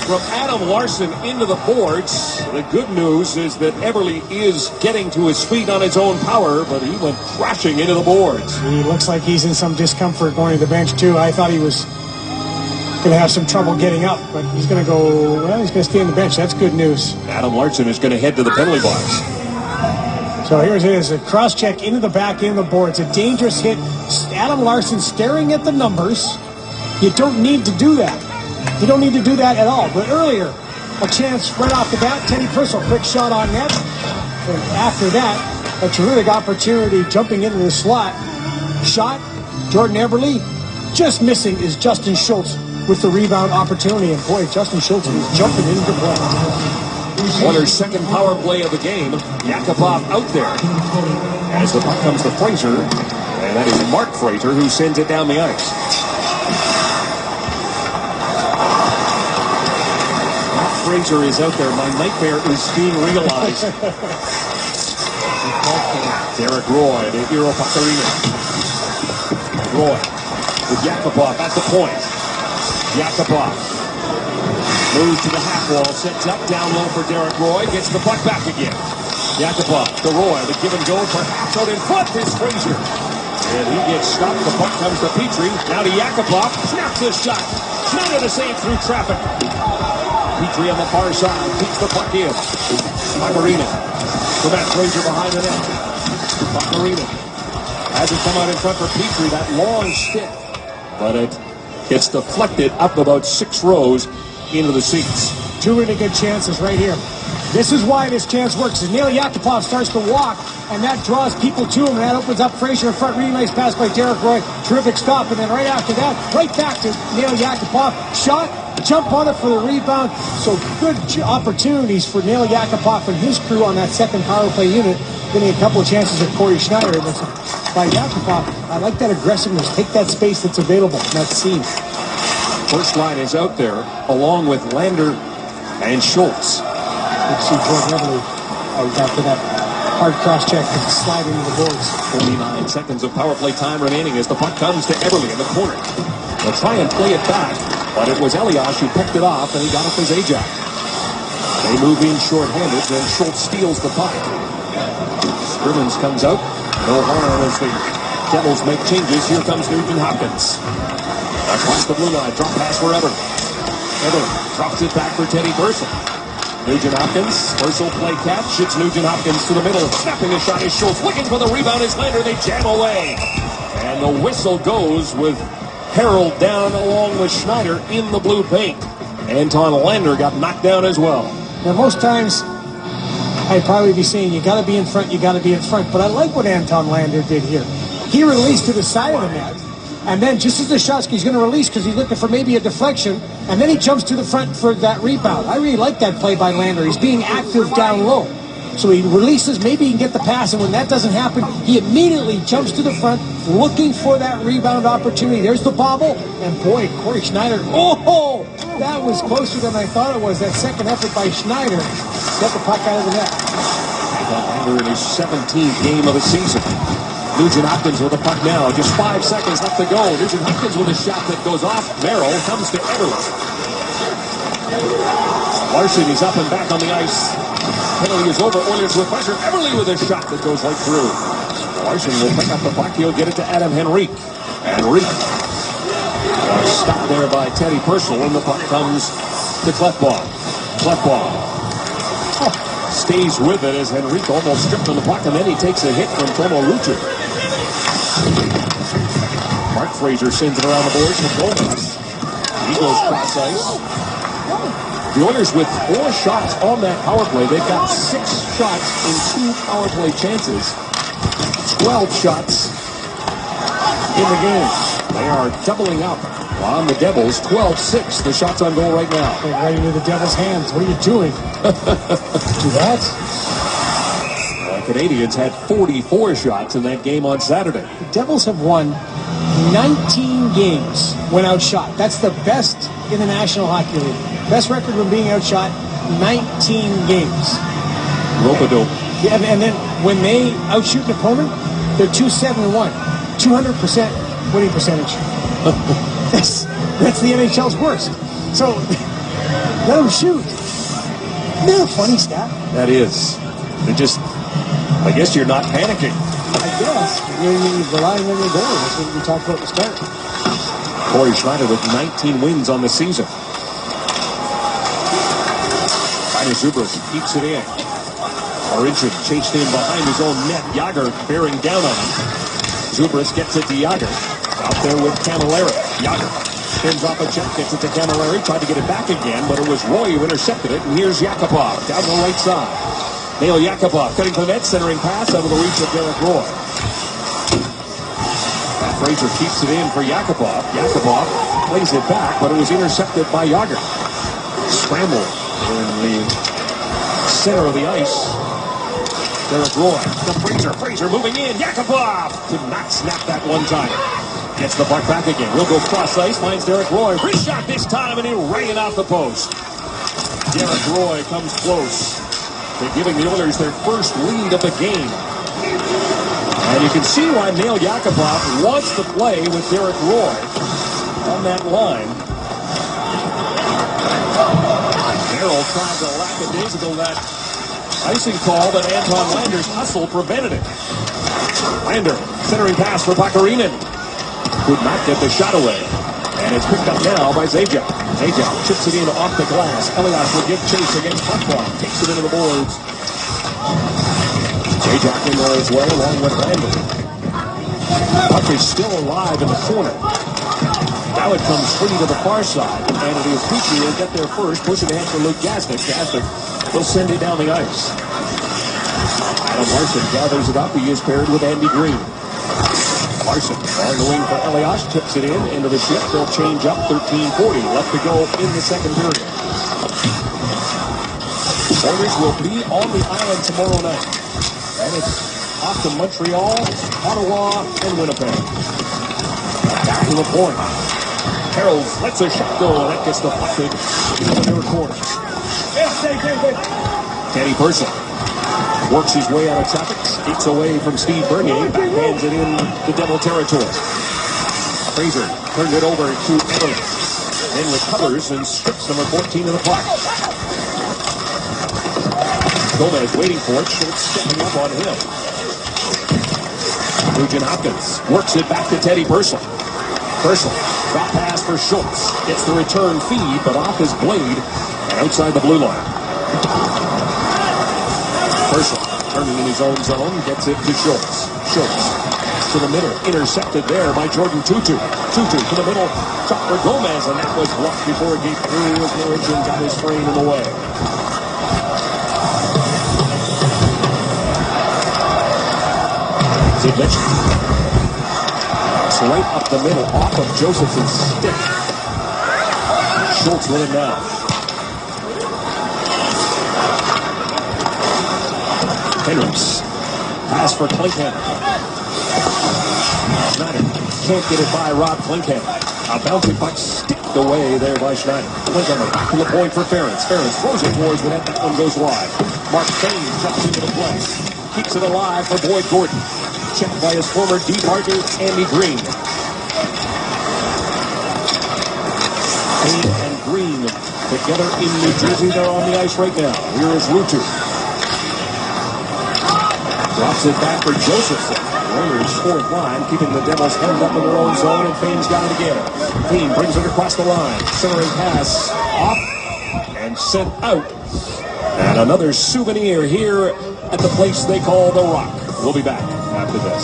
from Adam Larson into the boards. The good news is that Everly is getting to his feet on his own power, but he went crashing into the boards. He looks like he's in some discomfort going to the bench, too. I thought he was going to have some trouble getting up, but he's going to go, well, he's going to stay on the bench. That's good news. Adam Larson is going to head to the penalty box. So here it is, a cross-check into the back, into the boards. A dangerous hit. Adam Larson staring at the numbers. You don't need to do that. You don't need to do that at all. But earlier, a chance right off the bat. Teddy Purcell, quick shot on net. And after that, a terrific opportunity jumping into the slot. Shot, Jordan Everly. Just missing is Justin Schultz with the rebound opportunity. And boy, Justin Schultz is jumping into play. Oilers' second power play of the game. Yakupov out there. As the puck comes to Fraser. And that is Mark Fraser who sends it down the ice. Mark Fraser is out there. My nightmare is being realized. Derek Roy to Eero Pakarinen. Roy with Yakupov at the point. Yakupov moves to the half wall, sets up down low for Derek Roy, gets the puck back again. Yakupov to Roy, the give and go, perhaps out in front is Fraser. And he gets stopped, the puck comes to Petrie, now to Yakupov, snaps his shot. Not going to save through traffic. Petrie on the far side, keeps the puck in. Pakarinen to Matt Fraser behind the net. Pakarinen has it come out in front for Petrie, that long stick. But it gets deflected up about 6 rows into the seats. Two really good chances right here. This is why this chance works. As Neil Yakupov starts to walk, and that draws people to him, and that opens up Fraser in front. Really nice pass by Derek Roy. Terrific stop, and then right after that, right back to Neil Yakupov. Shot, jump on it for the rebound. So good opportunities for Neil Yakupov and his crew on that second power play unit. Getting a couple of chances at Corey Schneider. By Yakupov, I like that aggressiveness. Take that space that's available in that seam. First line is out there, along with Lander and Schultz. Let's see Jordan Everly after that hard cross-check and slide into the boards. 49 seconds of power play time remaining as the puck comes to Everly in the corner. They'll try and play it back, but it was Elias who picked it off, and he got up his Ajax. They move in short-handed, then Schultz steals the puck. Scrimmins comes out. No harm as the Devils make changes. Here comes Nugent Hopkins. Across the blue line, drop pass for Everly. Everly drops it back for Teddy Purcell. Nugent Hopkins, Purcell play catch. It's Nugent Hopkins to the middle. Snapping a shot is Schultz. Looking for the rebound is Lander. They jam away. And the whistle goes with Harold down along with Schneider in the blue paint. Anton Lander got knocked down as well. Now, most times, I'd probably be saying, you got to be in front, you got to be in front. But I like what Anton Lander did here. He released to the side of the net. And then just as the shot's, he's going to release because he's looking for maybe a deflection. And then he jumps to the front for that rebound. I really like that play by Lander. He's being active down low. So he releases, maybe he can get the pass. And when that doesn't happen, he immediately jumps to the front looking for that rebound opportunity. There's the bobble. And boy, Corey Schneider. Oh, that was closer than I thought it was. That second effort by Schneider got the puck out of the net. Lander in his 17th game of the season. Nugent Hopkins with the puck now. Just 5 seconds left to go. Nugent Hopkins with a shot that goes off. Merrill comes to Everly. Larson is up and back on the ice. Penalty is over. Oilers with pressure. Everly with a shot that goes right through. Larson will pick up the puck. He'll get it to Adam Henrique. Henrique. Stopped there by Teddy Purcell, and the puck comes to Clefbaum. Clefbaum stays with it as Henrique almost stripped on the puck, and then he takes a hit from Tomo Rucher. Mark Fraser sends it around the boards for Gomez. He goes cross ice. The Oilers with 4 shots on that power play. They've got 6 shots in 2 power play chances. 12 shots in the game. They are doubling up on the Devils. 12-6. The shots on goal right now. They're right into the Devils' hands. What are you doing? Do that? Canadians had 44 shots in that game on Saturday. The Devils have won 19 games when outshot. That's the best in the National Hockey League. Best record when being outshot, 19 games. Rope-a-dope. Yeah, and then when they outshoot an opponent, they're 2-7-1. 200% winning percentage. That's the NHL's worst. So let them shoot. Isn't that a funny stat? That is. I guess you're not panicking. I guess. You're relying on your goal. That's what we talked about at the start. Corey Schneider with 19 wins on the season. Rainer Zubras keeps it in. Origin chased in behind his own net. Jágr bearing down on him. Zubras gets it to Jágr. Out there with Camilleri. Jágr spins off a check, gets it to Camilleri. Tried to get it back again, but it was Roy who intercepted it. And here's Yakupov down the right side. Nail Yakupov cutting for the net, centering pass out of the reach of Derek Roy. Fraser keeps it in for Yakupov. Yakupov plays it back, but it was intercepted by Jágr. Scramble in the center of the ice. Derek Roy to Fraser. Fraser moving in. Yakupov could not snap that one time. Gets the puck back again. Will go cross ice. Finds Derek Roy. Wrist shot this time, and he rang it off the post. Derek Roy comes close to giving the Oilers their first lead of the game. And you can see why Nail Yakupov wants to play with Derek Roy on that line. Carroll tried to lackadaisical that icing call, but Anton Lander's hustle prevented it. Lander, centering pass for Pakarinen. Could not get the shot away. And it's picked up now by Zajac. Zajac chips it in off the glass. Elias will give chase against Puckball. Takes it into the boards. Zajac in there as well, along with Lander. Puck is still alive in the corner. Now it comes free to the far side. And it is Petrie who will get there first. Pushing ahead for Luke Gasnick. Gasnick will send it down the ice. Adam Larson gathers it up. He is paired with Andy Green. Larson on the wing for Elias. Tips it into the ship. They'll change up. 13:40 left to go in the second period. Oilers will be on the island tomorrow night. And it's off to Montreal, Ottawa, and Winnipeg. Back to the point. Harold lets a shot go, and that gets deflected into the near corner. Teddy Purcell works his way out of traffic, skates away from Steve Bernier, backhands it in the Devil territory. Fraser turned it over to Evans, then recovers and strips number 14 of the puck. Gomez waiting for it, Schultz stepping up on him. Nugent Hopkins works it back to Teddy Purcell. Purcell, drop pass for Schultz. Gets the return feed, but off his blade and outside the blue line. Purcell turning in his own zone, gets it to Schultz. Schultz to the middle, intercepted there by Jordan Tutu. Tutu to the middle, shot for Gomez, and that was blocked before it gave through as Norrington got his frame in the way. Zidlich. Right up the middle, off of Josephson's stick. Schultz with it now. Henrys. Pass for Klinkhammer. Schneider can't get it by Rob Klinkhammer. A bouncing puck sticked away there by Schneider. Klinkhammer back to the point for Ferentz. Ferentz throws it towards the net. That one goes wide. Mark Kane jumps into the play. Keeps it alive for Boyd Gordon. Checked by his former D partner, Andy Green. Kane and Green together in New Jersey. They're on the ice right now. Here is Rutu. Drops it back for Josephson. Oilers fourth line, keeping the Devils hemmed up in their own zone, and Fane's got it again. Fane brings it across the line. Centering pass off and sent out. And another souvenir here at the place they call The Rock. We'll be back after this.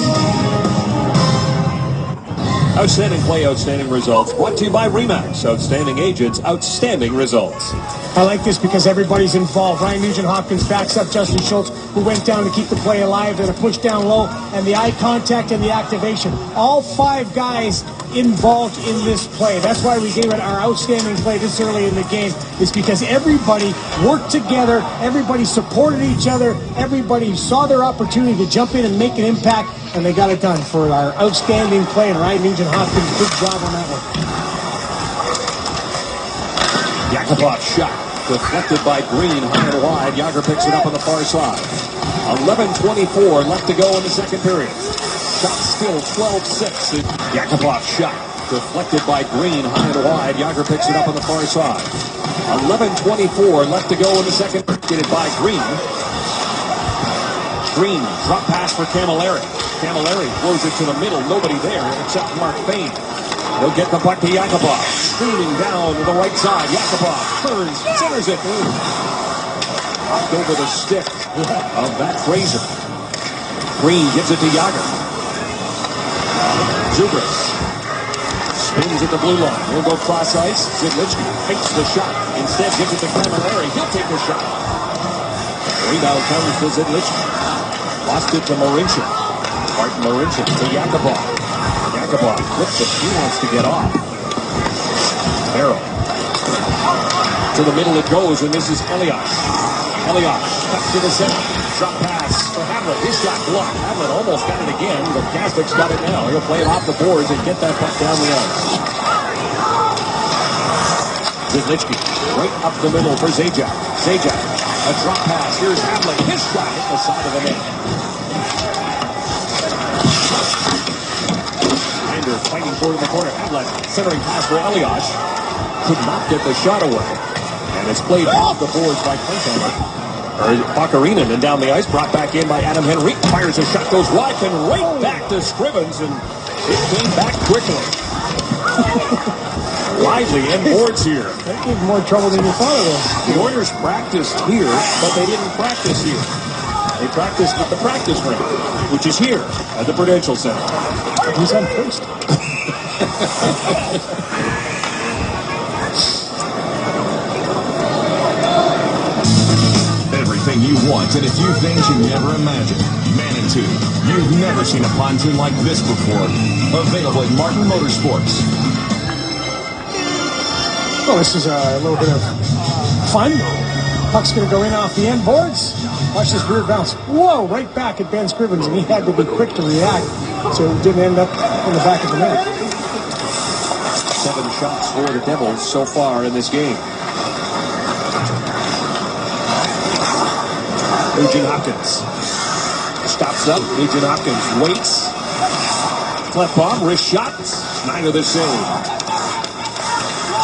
Outstanding play, outstanding results. Brought to you by RE/MAX. Outstanding agents, outstanding results. I like this because everybody's involved. Ryan Nugent-Hopkins backs up Justin Schultz, who went down to keep the play alive, and a push down low, and the eye contact and the activation. All five guys involved in this play. That's why we gave it our outstanding play this early in the game, is because everybody worked together, everybody supported each other, everybody saw their opportunity to jump in and make an impact, and they got it done for our outstanding play. And Ryan Nugent-Hopkins, good job on that one. Yakupov shot, deflected by Green, high and wide. Jágr picks it up on the far side. 11:24 left to go in the second period. shot still 12-6. Yakupov's shot deflected by Green, high and wide. Yager picks it up on the far side. 11:24 left to go in the second. Get it by Green. Green, drop pass for Camilleri. Camilleri throws it to the middle. Nobody there except Mark Bain. He'll get the puck to Yakupov. Streaming down to the right side. Yakupov turns, centers it. Knocked over the stick of Matt Fraser. Green gives it to Yager. Zubris spins at the blue line. He'll go cross ice. Zidlichki fakes the shot. Instead gives it to Camilleri. He'll take the shot. Rebound comes to Zidlichki. Lost it to Marincin. Martin Marincin to Yakupov. Yakupov flips it. He wants to get off. Barrow. To the middle it goes, and this is Elias. Elias cuts to the center. Drop pass for Havlet. His shot blocked. Havlet almost got it again, but Kasdik's got it now. He'll play it off the boards and get that puck down the ice. Zidlichki right up the middle for Zajac. Zajac, a drop pass. Here's Havlet. His shot hit the side of the net. Kinder fighting for it in the corner. Havlet centering pass for Elias. Could not get the shot away. And it's played off the boards by Klinkhammer. Bakarinen, and down the ice, brought back in by Adam Henrique. Fires a shot, goes wide, and right back to Scrivens, and it came back quickly. Lively and boards here. That gave more trouble than you thought it was. The Oilers practiced here, but they didn't practice here. They practiced at the practice rink, which is here at the Prudential Center. Who's on first? Everything you want and a few things you never imagined. Manitou. You've never seen a pontoon like this before. Available at Martin Motorsports. Well, this is a little bit of fun. Puck's going to go in off the end boards. Watch this weird bounce. Whoa, right back at Ben Scrivens, and he had to be quick to react, so it didn't end up in the back of the net. 7 shots for the Devils so far in this game. Nugent Hopkins stops up. Nugent Hopkins waits. Left bomb, wrist shot. Snyder the save.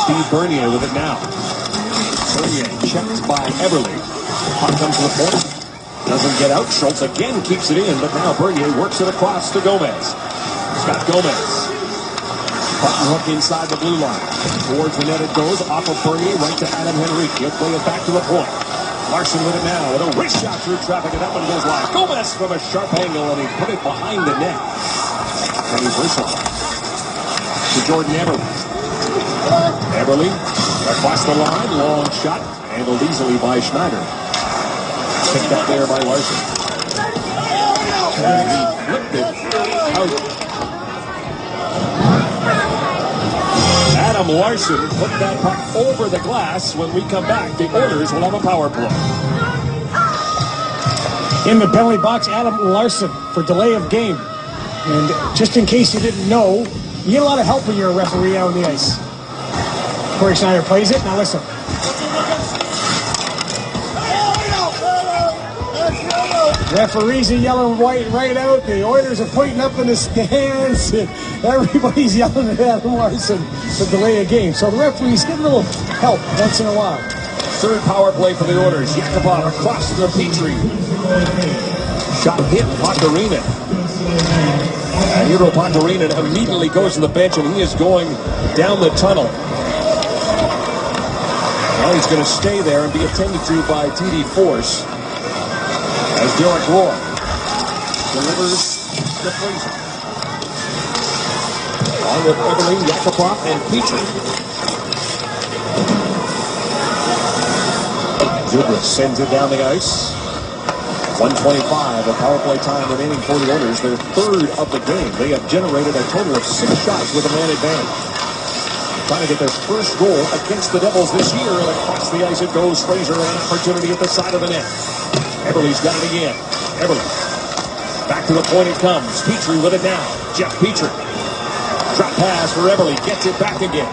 Steve Bernier with it now. Bernier checked by Everly. Puck comes to the point. Doesn't get out. Schultz again keeps it in, but now Bernier works it across to Gomez. Scott Gomez. Button hook inside the blue line. Towards the net it goes. Off of Bernier, right to Adam Henrique. He'll play it back to the point. Larson with it now, with a wrist shot through traffic, and that one goes wide. Gomez from a sharp angle, and he put it behind the net. And reversal to Jordan Eberle. Eberle across the line, long shot, handled easily by Schneider. Picked up there by Larson. And he flipped it out. Adam Larson put that puck over the glass. When we come back, the Oilers will have a power play. In the penalty box, Adam Larson for delay of game. And just in case you didn't know, you get a lot of help when you're a referee out on the ice. Corey Schneider plays it. Now listen. Referees are yelling right out. The Oilers are pointing up in the stands. Everybody's yelling at Adam Larson for delay of game. So the referees get a little help once in a while. Third power play for the Oilers. Yakupov across to Petrie. Shot hit Pakarinen. And Eero Pakarinen immediately goes to the bench, and he is going down the tunnel. Well, he's going to stay there and be attended to by TD Force. As Derek Roy delivers to Fraser. On with Eberle, Yakupov, and Petrie. Zubris sends it down the ice. 1:25 of power play time remaining for the Oilers. Their third of the game. They have generated a total of 6 shots with a man advantage. Trying to get their first goal against the Devils this year. And across the ice it goes. Fraser, an opportunity at the side of the net. Eberle's got it again. Eberle. Back to the point it comes. Petrie with it now. Jeff Petrie. Drop pass for Eberle. Gets it back again.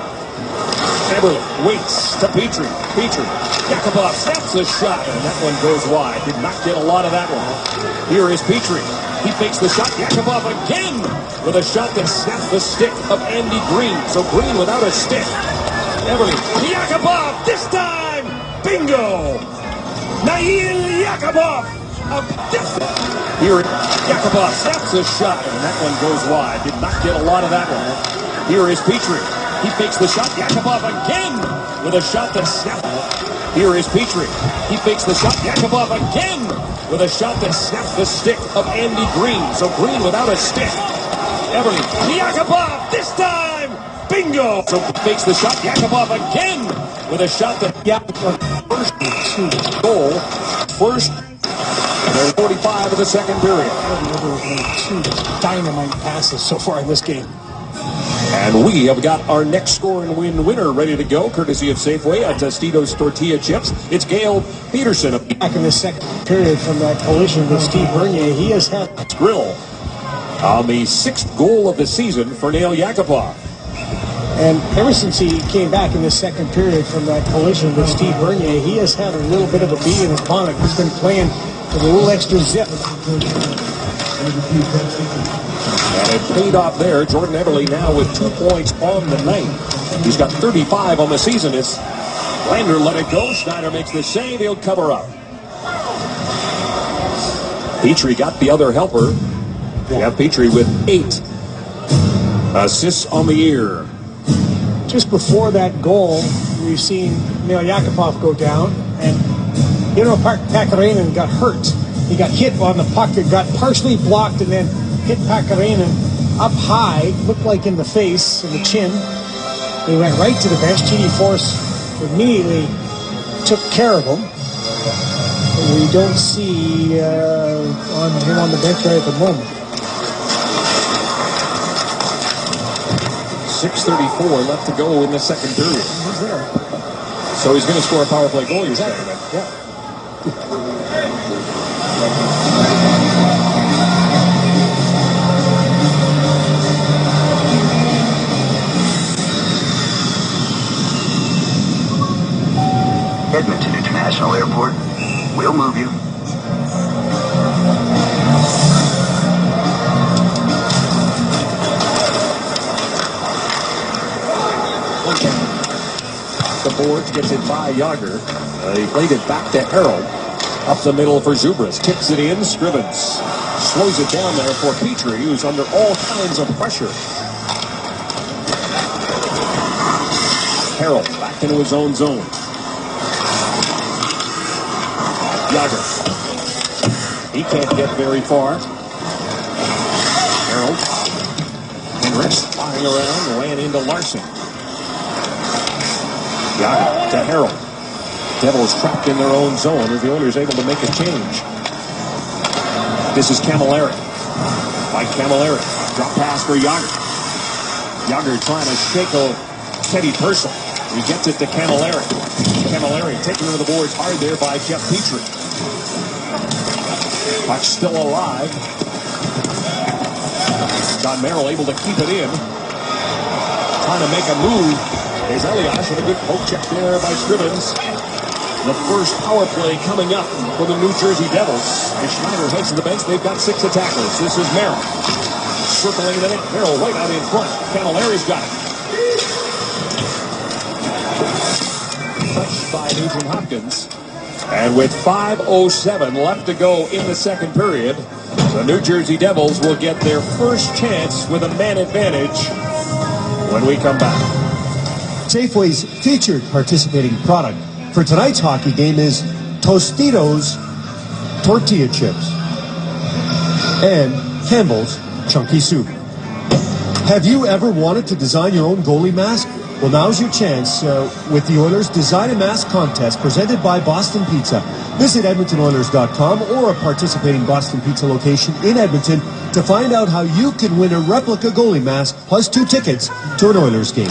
Eberle waits to Petrie. Petrie. Yakupov snaps a shot, and that one goes wide. Did not get a lot of that one. Here is Petrie. He fakes the shot. Yakupov again with a shot that snapped the stick of Andy Green. So Green without a stick. Everly. Yakupov this time. Bingo. Nail Yakupov. Here, Yakupov snaps a shot, and that one goes wide. Did not get a lot of that one. Here is Petrie. He fakes the shot. Yakupov again with a shot that snapped. Here is Petrie. He fakes the shot. Yakupov again with a shot that snapped the stick of Andy Green. So Green without a stick. Everly. Yakupov this time. Bingo. So fakes the shot. Yakupov again with a shot that first goal. First. There's 45 of the second period. Two dynamite passes so far in this game. And we have got our next score and win winner ready to go, courtesy of Safeway at Tostitos Tortilla Chips. It's Gail Peterson. Back in the second period from that collision with Steve Bernier, he has had Grill on the 6th goal of the season for Nail Yakupov. And ever since he came back in the second period from that collision with Steve Bernier, he has had a little bit of a bee in his bonnet. He's been playing with a little extra zip. And it paid off there. Jordan Everly now with 2 points on the night. He's got 35 on the season. It's Lander let it go. Schneider makes the save. He'll cover up. Petrie got the other helper. We have Petrie with 8 assists on the year. Just before that goal, we've seen Nail Yakupov go down, and Pakarinen got hurt. He got hit on the puck. It got partially blocked and then hit Pakarinen up high, looked like in the face, in the chin. He went right to the bench. TD Force immediately took care of him. We don't see him on the bench right at the moment. 6:34 left to go in the second period. He's there. So he's going to score a power play goal, you're saying? Yeah. Edmonton International Airport. We'll move you. The boards, gets it by Yager. He played it back to Harold. Up the middle for Zubras. Kicks it in. Scrivens slows it down there for Petrie, who's under all kinds of pressure. Harold back into his own zone. Yager. He can't get very far. Harold. Hendricks flying around, ran into Larson. Yager to Harold. Devils trapped in their own zone as the Oilers able to make a change. This is Camilleri. Mike Camilleri. Drop pass for Yager. Yager trying to shake a Teddy Purcell. He gets it to Camilleri. Camilleri taken to the boards hard there by Jeff Petrie. Puck still alive. John Merrill able to keep it in. Trying to make a move. There's Elias with a good poke check there by Scrivens. The first power play coming up for the New Jersey Devils. As Schneider heads to the bench, they've got 6 attackers. This is Merrill. Circling the net. Merrill right out in front. Camilleri's got it. Touched by Nugent Hopkins. And with 5:07 left to go in the second period, the New Jersey Devils will get their first chance with a man advantage when we come back. Safeway's featured participating product for tonight's hockey game is Tostitos Tortilla Chips and Campbell's Chunky Soup. Have you ever wanted to design your own goalie mask? Well, now's your chance with the Oilers Design a Mask Contest presented by Boston Pizza. Visit EdmontonOilers.com or a participating Boston Pizza location in Edmonton to find out how you can win a replica goalie mask plus 2 tickets to an Oilers game.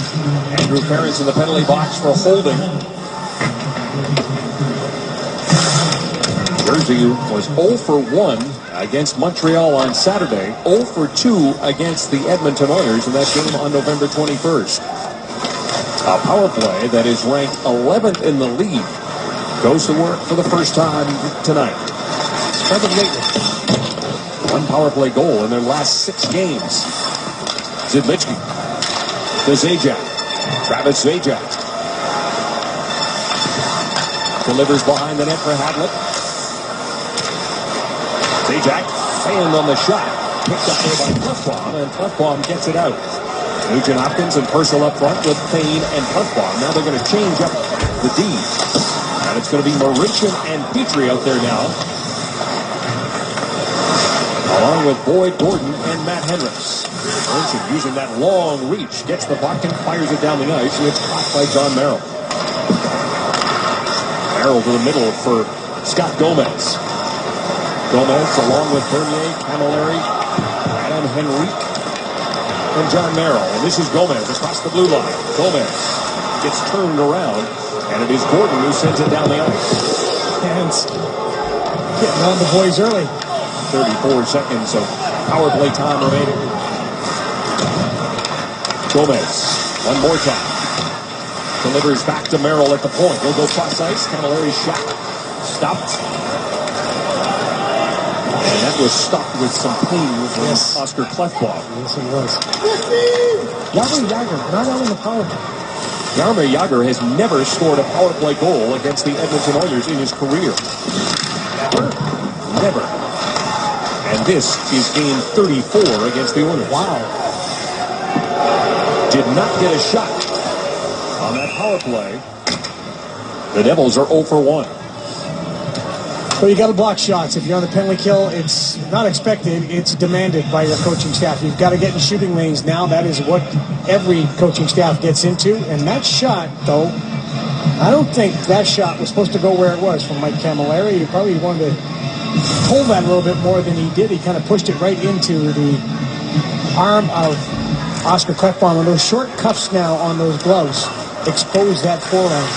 Andrew Ference in the penalty box for holding. Jersey was 0 for 1 against Montreal on Saturday, 0 for 2 against the Edmonton Oilers in that game on November 21st. A power play that is ranked 11th in the league goes to work for the first time tonight. One power play goal in their last 6 games. Zidlichki to Zajac. Travis Zajac delivers behind the net for Hadley. Zajac failed on the shot. Picked up there by Clefbaum, and Clefbaum gets it out. Nugent Hopkins and Purcell up front with Payne and Clefbaum. Now they're going to change up the D. And it's going to be Mauritian and Petrie out there now, along with Boyd Gordon and Matt Hendricks. Mauritian using that long reach, gets the puck and fires it down the ice. It's caught by John Merrill. Merrill to the middle for Scott Gomez. Gomez along with Bernier, Camilleri, Adam Henrique, and John Merrill. And this is Gomez across the blue line. Gomez gets turned around, and it is Gordon who sends it down the ice. And getting on the boys early. 34 seconds of power play time remaining. Gomez, one more time. Delivers back to Merrill at the point. He'll go cross ice. Camilleri's shot stopped. And that was stopped with some pain from Oscar Clefbaum. Yes, it was. Jaromir Jagr, not out in the power play. Jaromir Jagr has never scored a power play goal against the Edmonton Oilers in his career. Never. And this is game 34 against the Oilers. Wow. Did not get a shot on that power play. The Devils are 0 for 1. Well, you got to block shots. If you're on the penalty kill, it's not expected. It's demanded by your coaching staff. You've got to get in shooting lanes now. That is what every coaching staff gets into. And that shot, though, I don't think that shot was supposed to go where it was from Mike Camilleri. He probably wanted to pull that a little bit more than he did. He kind of pushed it right into the arm of Oscar Clefbaum. And those short cuffs now on those gloves expose that forehand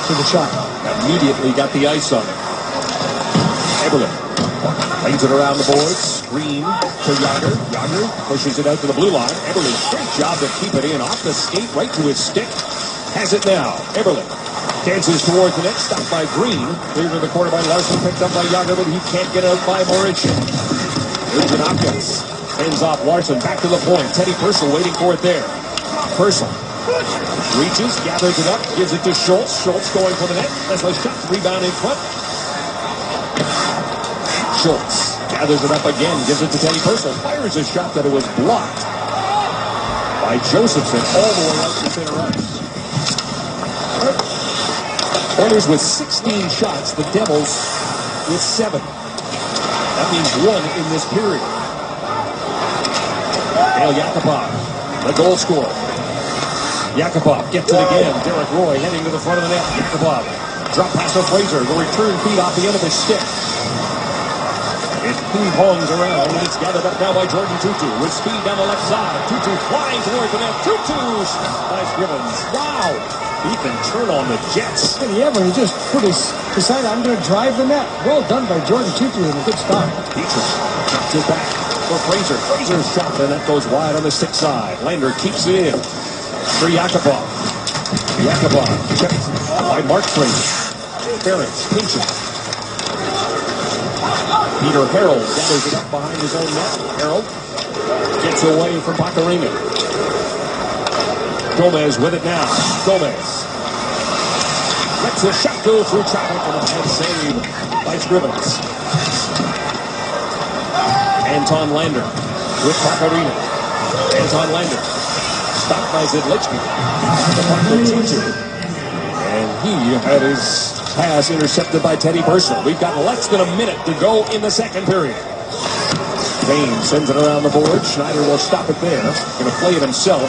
to the shot. Immediately got the ice on it. Eberle lays it around the boards. Green to Jagr. Jagr pushes it out to the blue line. Eberle, great job to keep it in. Off the skate, right to his stick. Has it now. Eberle dances towards the net. Stopped by Green. Cleared to the corner by Larson. Picked up by Jagr, but he can't get out by Mauritian. Nugent Hopkins ends off Larson. Back to the point. Teddy Purcell waiting for it there. Purcell reaches, gathers it up, gives it to Schultz. Schultz going for the net. That's a shot. Rebound in front. Schultz gathers it up again, gives it to Teddy Purcell, fires a shot that it was blocked by Josephson all the way out to center ice. Oilers with 16 shots, the Devils with 7. That means 1 in this period. Dale Yakupov, the goal scorer. Yakupov gets it again. Derek Roy heading to the front of the net. Yakupov, drop pass to Fraser. The return feed off the end of his stick. It ping-pongs around, and it's gathered up now by Jordan Tutu with speed down the left side. Tutu flying towards the net. Tutu by Scrivens. Wow! He can turn on the Jets. Yeah, but he just decided, I'm going to drive the net. Well done by Jordan Tutu and a good stop. Petrie drops it back for Fraser. Fraser's shot, and that goes wide on the stick side. Lander keeps it in for Yakupov. Yakupov checked by Mark Fraser. Ferentz pinches. Peter Harold gathers it up behind his own net. Harold gets away from Pacarina. Gomez with it now. Gomez lets the shot go through traffic and a head save by Scrivens. Anton Lander with Pacarina. Anton Lander stopped by Zidlichki. The puck to Tutu. And he had his pass intercepted by Teddy Purcell. We've got less than a minute to go in the second period. Payne sends it around the board. Schneider will stop it there. Going to play it himself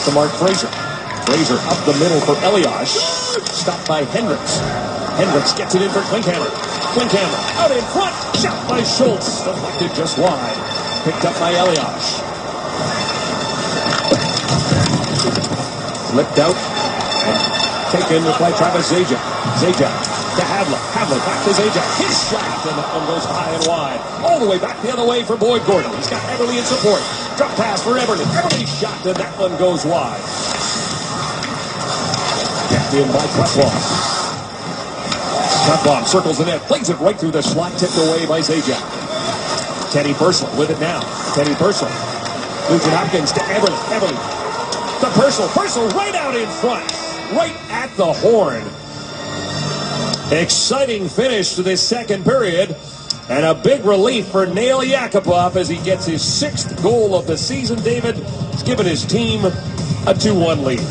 to Mark Fraser. Fraser up the middle for Elias. Stopped by Hendricks. Hendricks gets it in for Klinkhammer. Klinkhammer out in front. Shot by Schultz. Deflected just wide. Picked up by Elias. Flipped out and taken by Travis Zajac. Zajac to Hadley. Hadley back to Zajac. His shot, and that one goes high and wide. All the way back the other way for Boyd Gordon. He's got Eberle in support. Drop pass for Eberle. Eberle shot, and that one goes wide. Kept in by Clefbaum. Clefbaum circles the net. Plays it right through the slot. Tipped away by Zajac. Teddy Purcell with it now. Teddy Purcell. Nugent Hopkins to Everly. Everly to Purcell. Purcell right out in front. Right at the horn. Exciting finish to this second period. And a big relief for Nail Yakupov as he gets his 6th goal of the season. David has given his team a 2-1 lead.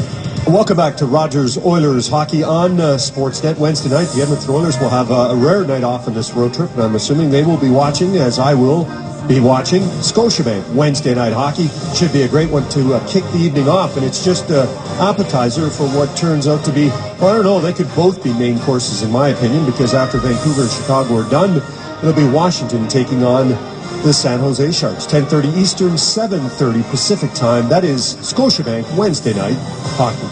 Welcome back to Rogers Oilers Hockey on Sportsnet. Wednesday night, the Edmonton Oilers will have a rare night off on this road trip, and I'm assuming they will be watching, as I will be watching, Scotiabank Wednesday night hockey. Should be a great one to kick the evening off, and it's just an appetizer for what turns out to be, well, I don't know, they could both be main courses in my opinion, because after Vancouver and Chicago are done, it'll be Washington taking on the San Jose Sharks. 10:30 Eastern, 7:30 Pacific time. That is Scotiabank Wednesday night hockey.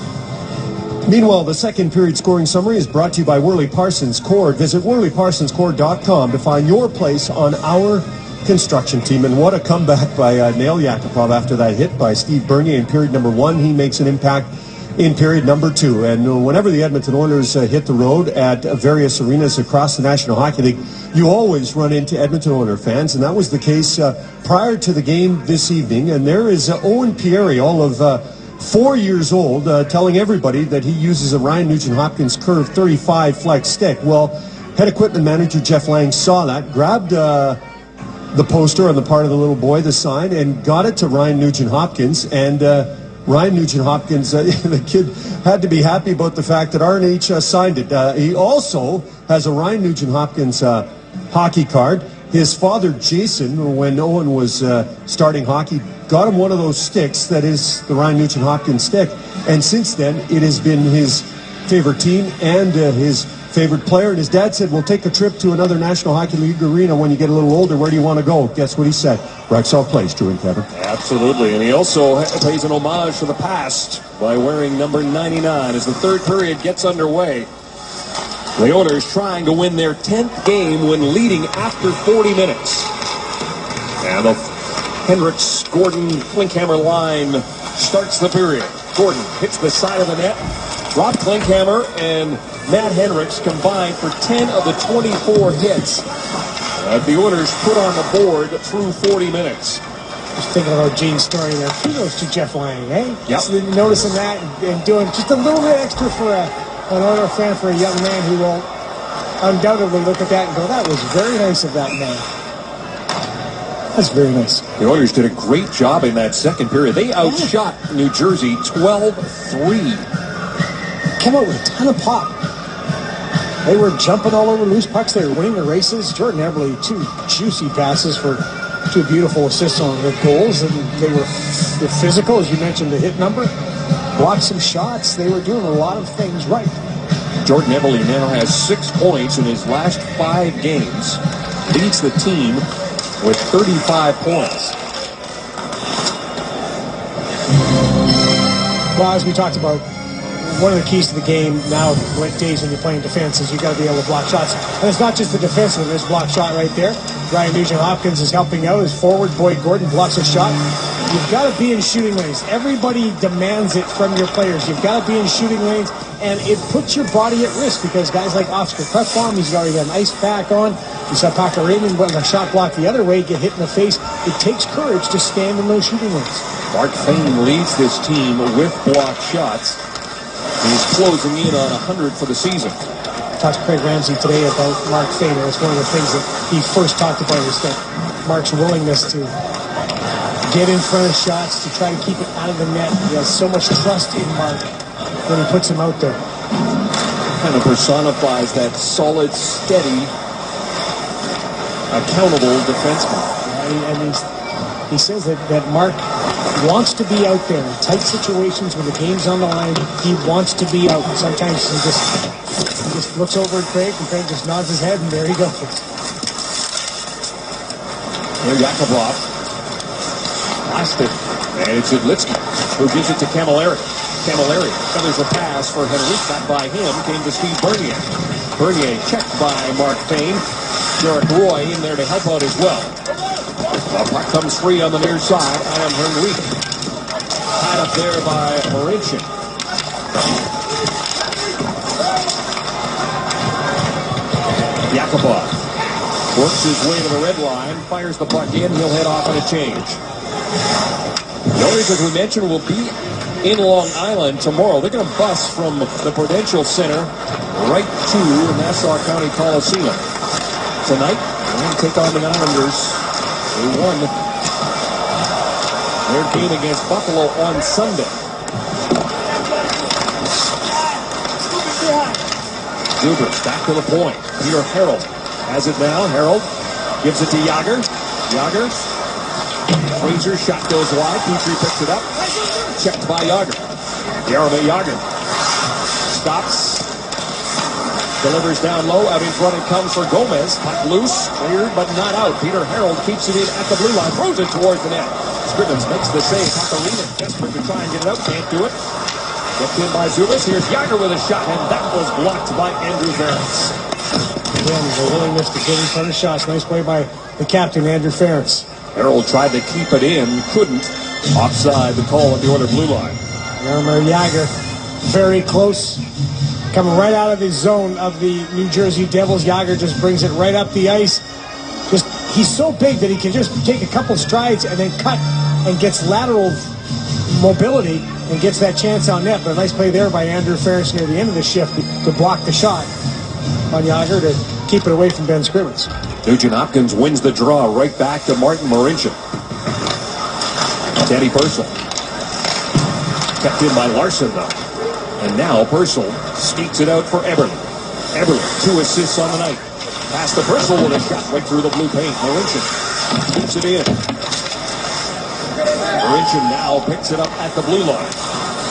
Meanwhile, the second period scoring summary is brought to you by Worley Parsons Cord. Visit WorleyParsonsCord.com to find your place on our construction team. And what a comeback by Nail Yakupov after that hit by Steve Bernier in period number 1. He makes an impact in period number 2. And whenever the Edmonton Oilers hit the road at various arenas across the National Hockey League, you always run into Edmonton Oilers fans, and that was the case prior to the game this evening. And there is Owen Pierre, all of 4 years old, telling everybody that he uses a Ryan Nugent-Hopkins Curve 35 flex stick. Well, head equipment manager Jeff Lang saw that, grabbed the poster on the part of the little boy, the sign, and got it to Ryan Nugent-Hopkins. And Ryan Nugent-Hopkins, the kid had to be happy about the fact that RNH signed it. He also has a Ryan Nugent-Hopkins hockey card. His father, Jason, when Owen was starting hockey, got him one of those sticks that is the Ryan Nugent-Hopkins stick. And since then, it has been his favorite team and his favorite player. And his dad said, we'll take a trip to another National Hockey League arena when you get a little older. Where do you want to go? Guess what he said? Rexall Place, Drew and Kevin. Absolutely. And he also pays an homage to the past by wearing number 99 as the third period gets underway. The Oilers trying to win their 10th game when leading after 40 minutes. And the Hendricks, Gordon, Klinkhammer line starts the period. Gordon hits the side of the net. Rob Klinkhammer and Matt Hendricks combined for 10 of the 24 hits that the Oilers put on the board through 40 minutes. Just thinking about Gene's story there. Kudos to Jeff Lang, eh? Yep. So noticing that and doing just a little bit extra for an Oiler fan, for a young man who will undoubtedly look at that and go, that was very nice of that man. That's very nice. The Oilers did a great job in that second period. They outshot New Jersey 12-3. Came out with a ton of pop. They were jumping all over loose pucks. They were winning the races. Jordan Eberle, 2 juicy passes for 2 beautiful assists on the goals. And they're physical, as you mentioned, the hit number. Blocked some shots. They were doing a lot of things right. Jordan Eberle now has 6 points in his last 5 games. Leads the team with 35 points. Well, as we talked about, one of the keys to the game now, days when you're playing defense, is you've got to be able to block shots. And it's not just the defenseman. There's block shot right there. Ryan Nugent-Hopkins is helping out. His forward, Boyd Gordon, blocks a shot. You've got to be in shooting lanes. Everybody demands it from your players. You've got to be in shooting lanes, and it puts your body at risk because guys like Oscar Klefbom, he's already got an ice pack on. You saw Paco Raymond with a shot block the other way, get hit in the face. It takes courage to stand in those shooting lanes. Mark Fane leads this team with block shots. He's closing in on 100 for the season. Talked to Craig Ramsey today about Mark Fane. It's one of the things that he first talked about is that Mark's willingness to get in front of shots, to try to keep it out of the net. He has so much trust in Mark when he puts him out there. Kind of personifies that solid, steady, accountable defenseman. And he says that Mark wants to be out there in tight situations when the game's on the line. He wants to be out. Sometimes he just looks over at Craig, and Craig just nods his head, and there he goes. Here Yakupov. Lost it. And it's Zidlitsky, who gives it to Camilleri. Camilleri feathers a pass for Henry. Got by him. Came to Steve Bernier. Bernier checked by Mark Fane. Derek Roy in there to help out as well. The puck comes free on the near side. Adam Henry. Tied up there by Marincin. Yakupov. Works his way to the red line, fires the puck in, he'll head off on a change. The Oilers, as we mentioned, will be in Long Island tomorrow. They're going to bus from the Prudential Center right to Nassau County Coliseum. Tonight, they're going to take on the Islanders. They won their game against Buffalo on Sunday. Dubras back to the point. Peter Harold has it now. Harold gives it to Jágr. Jágr. Fraser's shot goes wide. Petrie picks it up. Checked by Jágr. Jaromir Jágr stops. Delivers down low. Out in front it comes for Gomez. Puck loose. Cleared but not out. Peter Harold keeps it in at the blue line. Throws it towards the net. Scrivens makes the save. Pakarina desperate to try and get it out. Can't do it. Kept in by Zubas. Here's Jágr with a shot, and that was blocked by Andrew Ference. Again, the willingness to get in front of shots. Nice play by the captain, Andrew Ference. Harold tried to keep it in, couldn't. Offside, the call at the Oilers blue line. Jaromir Jágr, very close. Coming right out of the zone of the New Jersey Devils. Jágr just brings it right up the ice. He's so big that he can just take a couple strides and then cut and gets lateral mobility and gets that chance on net. But a nice play there by Andrew Ference near the end of the shift to block the shot on Jágr to keep it away from Ben Scrivens. Nugent Hopkins wins the draw right back to Martin Marincin. Teddy Purcell. Kept in by Larson, though. And now Purcell sneaks it out for Eberle. Eberle, 2 assists on the night. Past the Purcell with a shot right through the blue paint. Marincin keeps it in. Marincin now picks it up at the blue line.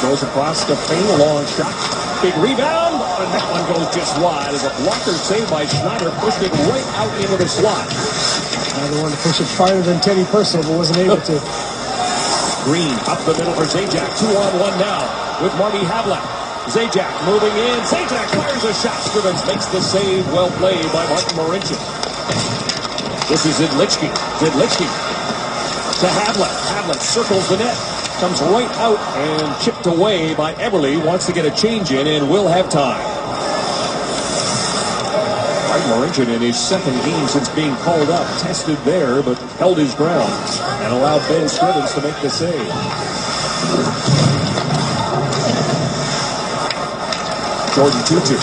Goes across the paint, a long shot. Big rebound, and that one goes just wide as a blocker saved by Schneider pushed it right out into the slot. Another one to push it farther than Teddy Purcell, but wasn't able to. Green up the middle for Zajac. 2-on-1 now with Marty Havlat. Zajac moving in. Zajac fires a shot. Scrivens makes the save. Well played by Martin Marincin. This is Zidlichki. Zidlichki to Havlat. Havlat circles the net. Comes right out and chipped away by Eberle. Wants to get a change in and will have time. Martin Marincin in his second game since being called up. Tested there, but held his ground and allowed Ben Scrivens to make the save. Jordan Tutu.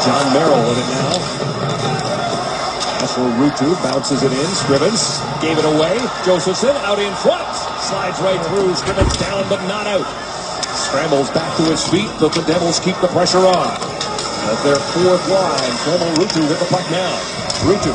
John Merrill with it now. As for Rutu, bounces it in. Scrivens gave it away. Josephson out in front. Slides right through. Scrivens down but not out. Scrambles back to his feet, but the Devils keep the pressure on. As their fourth line, Trevor Rutu with the puck now. Rutu.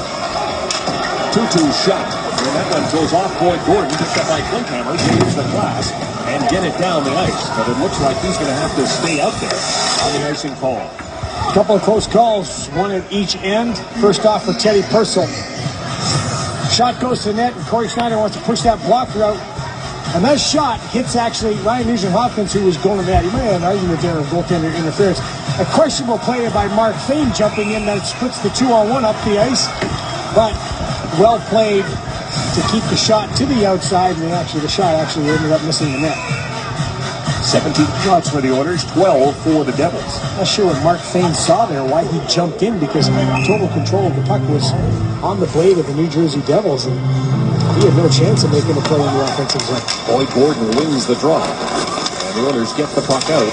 Tutu shot. And that one goes off Boyd Gordon, picked up by Klinkhammer, saves the glass, and get it down the ice. But it looks like he's going to have to stay out there on the icing call. A couple of close calls, one at each end. First off for Teddy Purcell. Shot goes to the net, and Corey Schneider wants to push that blocker out. And that shot hits actually Ryan Nugent-Hopkins, who was going to that. He might have an argument there of goaltender interference. A questionable play by Mark Fane jumping in that splits the 2-on-1 up the ice. But well played to keep the shot to the outside, and the shot actually ended up missing the net. 17 shots for the Oilers, 12 for the Devils. Not sure what Mark Fane saw there, why he jumped in, because total control of the puck was on the blade of the New Jersey Devils, and he had no chance of making a play in the offensive zone. Boyd Gordon wins the draw, and the Oilers get the puck out.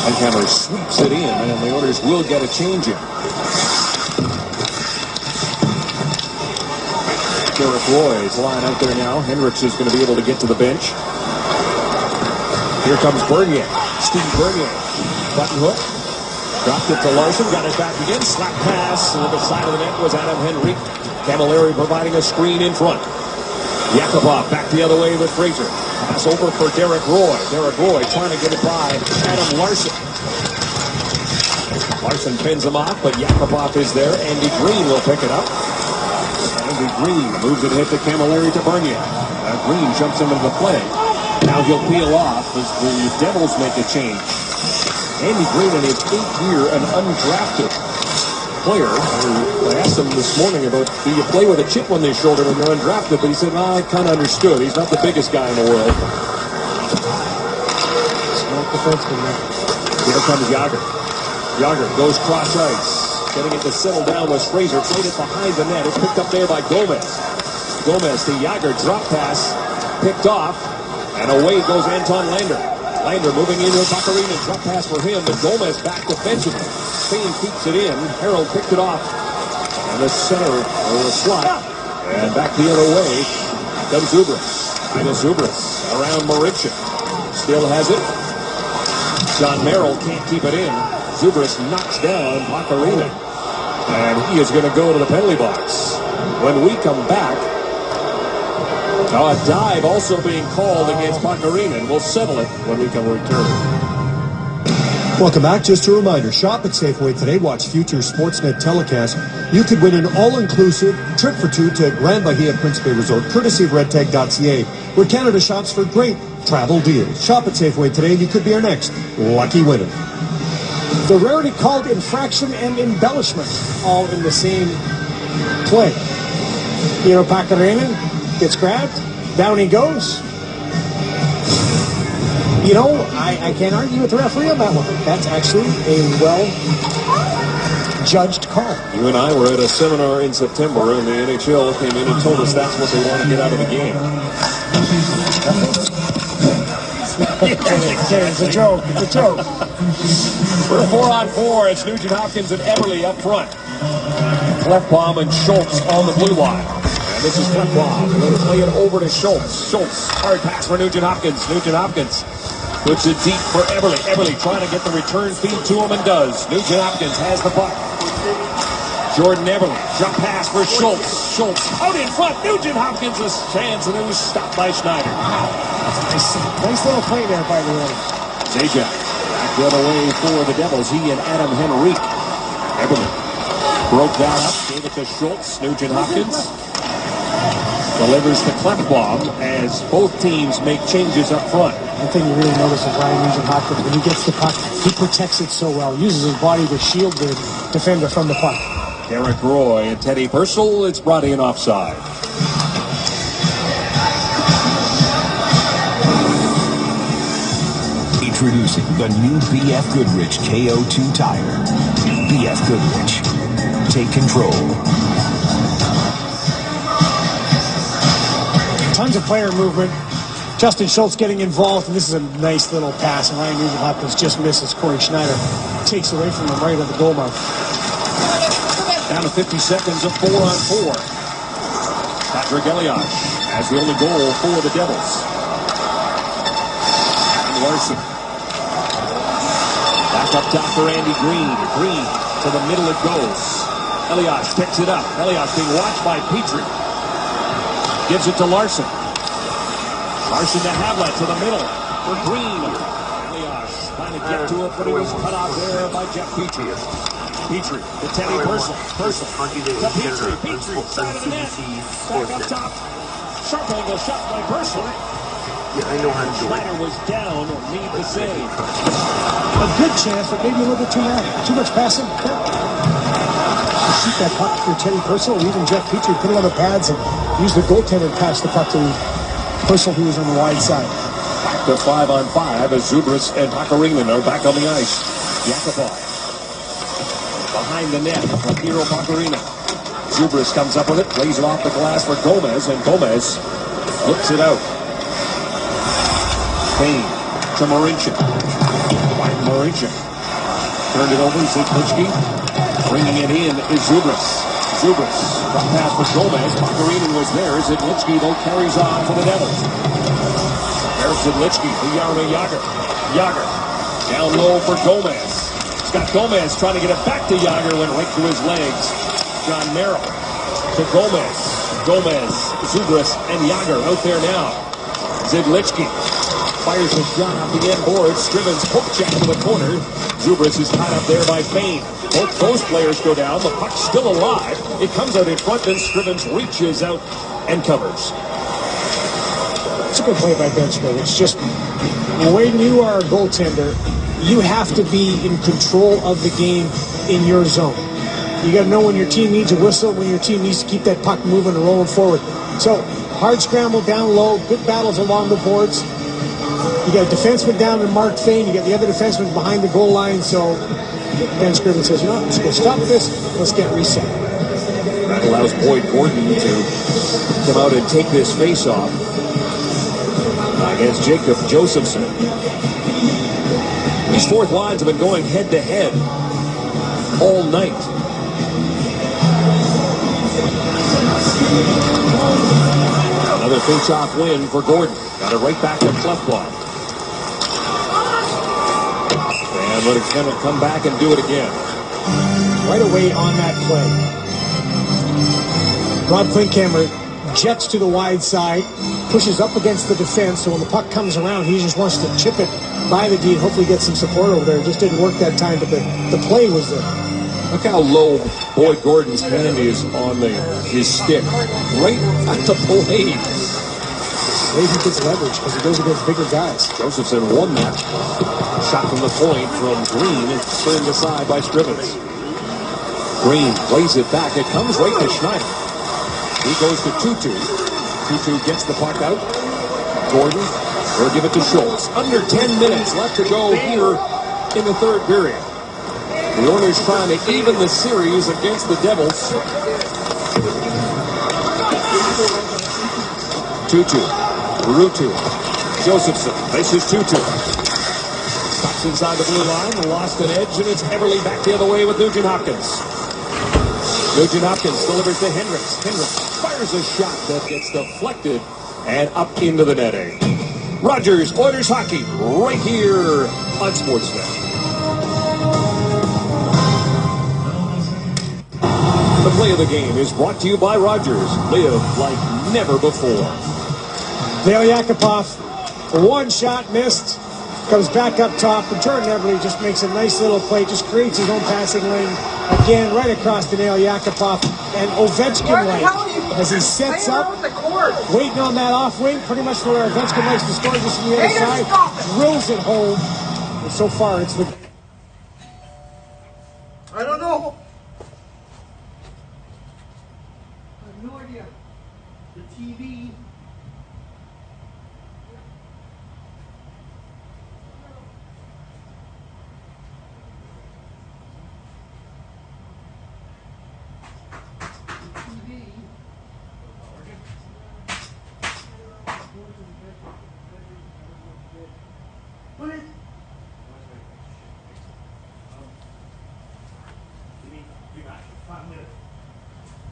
Klinkhammer sweeps it in, and the Oilers will get a change in. Derek Roy's line out there now. Hendricks is going to be able to get to the bench. Here comes Bernier. Steve Bernier. Button hook. Dropped it to Larson. Got it back again. Slap pass. And the side of the net was Adam Henry. Camilleri providing a screen in front. Yakupov back the other way with Fraser. Pass over for Derek Roy. Derek Roy trying to get it by Adam Larson. Larson pins him off, but Yakupov is there. Andy Green will pick it up. Andy Green moves it ahead to Camilleri to Bernier. Green jumps into the play. Now he'll peel off as the Devils make a change. Andy Green in his 8th year, an undrafted player. I asked him this morning about, do you play with a chip on their shoulder when you're undrafted? But he said, well, I kind of understood. He's not the biggest guy in the world. Smart defenseman. Here comes Jágr. Jágr goes cross ice. Getting it to settle down was Fraser. Played it behind the net. It's picked up there by Gomez. Gomez to Yager. Drop pass. Picked off. And away goes Anton Lander. Lander moving into Bacarina. Drop pass for him. But Gomez back defensively. Spain keeps it in. Harold picked it off. And the center or the slot. And back the other way comes Zubris. Minus Zubris around Marincin. Still has it. John Merrill can't keep it in. Zubris knocks down Bacarina. And he is going to go to the penalty box. When we come back, a dive also being called against Bacarina. And we'll settle it when we come return. Welcome back. Just a reminder, shop at Safeway today. Watch future Sportsnet telecasts. You could win an all-inclusive trip for two to Grand Bahia Principe Resort, courtesy of redtag.ca, where Canada shops for great travel deals. Shop at Safeway today, and you could be our next lucky winner. The rarity called infraction and embellishment, all in the same play. Bacarina gets grabbed, down he goes. I can't argue with the referee on that one. That's actually a well-judged call. You and I were at a seminar in September, and the NHL came in and told us that's what they want to get out of the game. It's a joke. It's a joke. We're 4-on-4. It's Nugent Hopkins and Eberle up front. Clefbaum and Schultz on the blue line. And this is Clefbaum. They're going to play it over to Schultz. Schultz, hard pass for Nugent Hopkins. Nugent Hopkins puts it deep for Eberle. Eberle trying to get the return feed to him and does. Nugent Hopkins has the puck. Jordan Eberle, jump pass for Schultz. Schultz out in front. Nugent Hopkins' chance, and it was stopped by Schneider. Nice little play there by the way. Zajac back the other way for the Devils. He and Adam Henrique. Eberle broke that up, gave it to Schultz. Nugent Hopkins delivers to Clefbaum as both teams make changes up front. One thing you really notice is Ryan Nugent Hopkins, when he gets the puck, he protects it so well. Uses his body to shield the defender from the puck. Derek Roy and Teddy Purcell. It's brought in offside. Introducing the new BF Goodrich KO2 tire. BF Goodrich. Take control. Tons of player movement. Justin Schultz getting involved, and this is a nice little pass, and Ryan Nugent Hopkins just misses. Corey Schneider takes away from him right at the goal mark. Down to 50 seconds of 4-on-4. Patrick Elias has the only goal for the Devils. And Larson. Back up top for Andy Green. Green to the middle it goes. Elias picks it up. Elias being watched by Petrie. Gives it to Larson. Larson to Havlat to the middle for Green. Elias trying to get to it, but he was cut off there by Jeff Petrie. Petrie to Teddy Purcell. Purcell to Petrie. Petrie side of the net. Back up top. Sharp angle shot by Purcell. Yeah, I know how to do it. Schneider was down. Need the save. A good chance, but maybe a little bit too much passing. Shoot that puck for Teddy Purcell, or even Jeff Petrie put it on the pads and use the goaltender to pass the puck to Purcell, who was on the wide side. Back to 5-on-5 as Zubris and Bacarina are back on the ice. Yakupov behind the net from Hero Bacarina. Zubris comes up with it, plays it off the glass for Gomez, and Gomez flips it out. Payne to Marincin. Marincin turned it over, Zidlichki. Bringing it in is Zubris. Zubris, drop pass for Gomez. Bacarina was there. Zidlichki, though, carries on for the Devils. There's Zidlichki to Jaromir Jagr. Jagr down low for Gomez. Scott Gomez trying to get it back to Jagr, went right through his legs. John Merrill to Gomez. Gomez, Zubris, and Jagr out there now. Zidlichki fires a shot off the end board. Scrivens poke check to the corner. Zubris is tied up there by Payne. Both those players go down. The puck's still alive. It comes out in front, then Scrivens reaches out and covers. It's a good play by Ben Scrivens. It's just when you are a goaltender, you have to be in control of the game in your zone. You got to know when your team needs a whistle, when your team needs to keep that puck moving and rolling forward. So hard scramble down low, good battles along the boards. You got a defenseman down in Mark Fane. You got the other defenseman behind the goal line. So think Ben Scriven says, you know what, let's go stop this, let's get reset. That allows Boyd Gordon to come out and take this face-off against Jacob Josephson. These fourth lines have been going head-to-head all night. Another face-off win for Gordon. Got it right back to Clefbaum. And but it's going to come back and do it again. Right away on that play, Rob Klinkhammer jets to the wide side, pushes up against the defense, so when the puck comes around, he just wants to chip it by the D and hopefully get some support over there. It just didn't work that time, but the play was there. Look how low Boyd Gordon's hand is on his stick. Right at the blade. Maybe he gets leverage because he goes against bigger guys. Josephson won that. Shot from the point from Green and turned aside by Scrivens. Green plays it back. It comes right to Schneider. He goes to Tutu. Tutu gets the puck out. Gordon will give it to Schultz. Under 10 minutes left to go here in the third period. The Oilers trying to even the series against the Devils. Tutu. Ruutu. Josephson. This is Tutu. Stops inside the blue line. Lost an edge, and it's Everly back the other way with Nugent Hopkins. Nugent Hopkins delivers to Hendricks. Hendricks fires a shot that gets deflected and up into the netting. Rogers, Oilers hockey, right here on Sportsnet. The play of the game is brought to you by Rogers. Live like never before. Dale Yakupov, one shot missed, comes back up top, and Jordan Everly just makes a nice little play, just creates his own passing lane. Again, right across the nail, Yakupov, and Ovechkin right as he sets up, waiting on that off wing, pretty much where Ovechkin likes to score, just on the other side, drills it home. And so far, it's the... I don't know. I have no idea. The TV.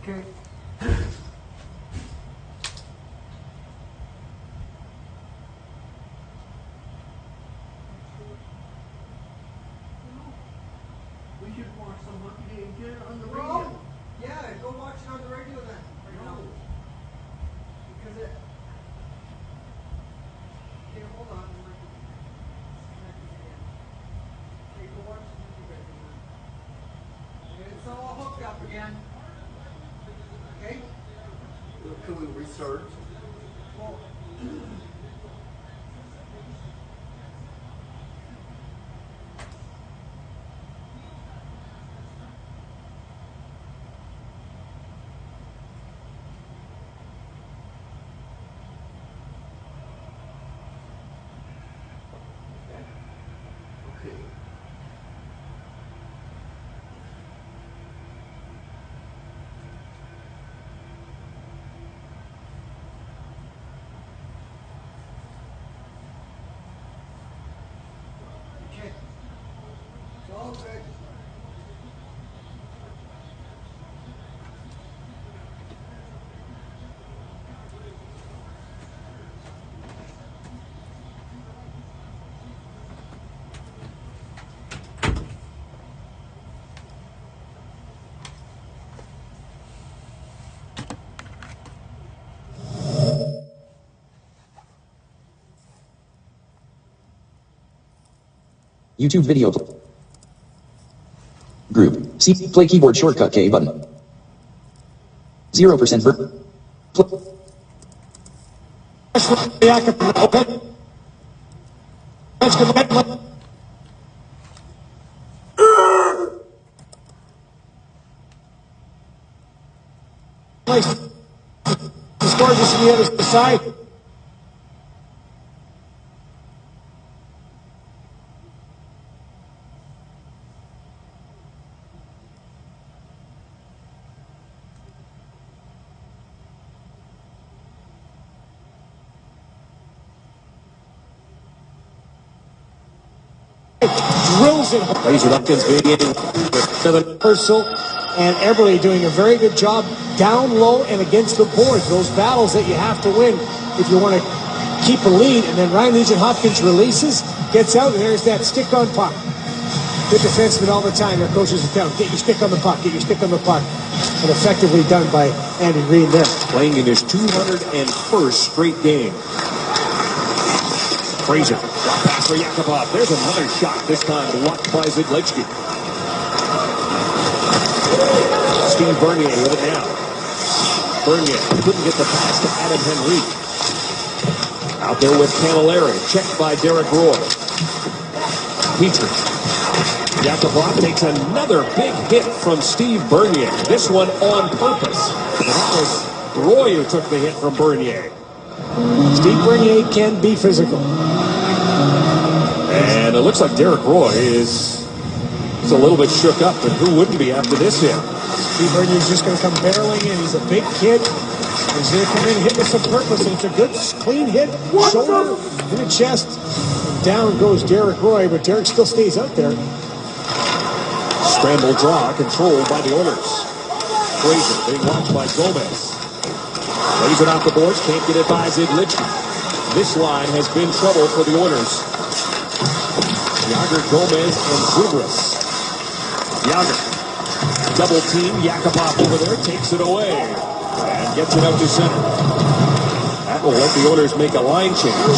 Okay. We should watch some hockey game. Get it on the radio. Yeah, go watch it on the radio then. Right now. Because it. Okay, hold on. Okay, go watch the hockey radio then. It's all hooked up again. Okay? Can we restart? Well, Okay. okay. It's all good. YouTube video. Group. See play keyboard shortcut K button. 0% ver. The score just on the other side. drills it. Fraser Upton's being Purcell and Eberle doing a very good job down low and against the boards. Those battles that you have to win if you want to keep a lead. And then Ryan Nugent-Hopkins releases, gets out, and there's that stick on puck. Good defenseman all the time. Their coaches are telling, get your stick on the puck, get your stick on the puck. And effectively done by Andy Green there. Playing in his 201st straight game. Fraser, drop pass for Yakupov. There's another shot, this time blocked by Zidlichki. Steve Bernier with it now. Bernier couldn't get the pass to Adam Henrique. Out there with Camilleri, checked by Derek Roy. Petrie. Yakupov takes another big hit from Steve Bernier. This one on purpose. And that was Roy who took the hit from Bernier. Steve Bernier can be physical. And it looks like Derek Roy is a little bit shook up, but who wouldn't be after this hit? Steve Bernier's just going to come barreling in. He's a big kid. He's going to come in and hit with some purpose, and it's a good, clean hit. Shoulder in the chest. And down goes Derek Roy, but Derek still stays out there. Scramble draw controlled by the Oilers. Fraser being watched by Gomez. Lays it off the boards, can't get it by Zidlichki. This line has been trouble for the Oilers. Yager, Gomez, and Zubras. Yager. Double team, Yakupov over there, takes it away. And gets it out to center. That will let the Oilers make a line change.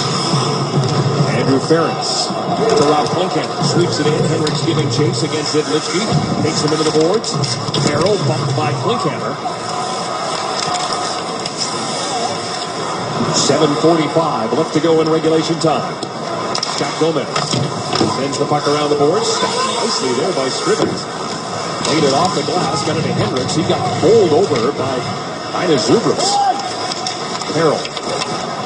Andrew Ferentz to Rob Klinkhammer. Sweeps it in. Henrik's giving chase against Zidlichki. Takes him into the boards. Farrell bumped by Klinkhammer. 7:45 left to go in regulation time. Scott Gomez sends the puck around the boards. Stopped nicely there by Scrivens. Laid it off the glass. Got it to Henriks. He got bowled over by Ina Zubras. Farrell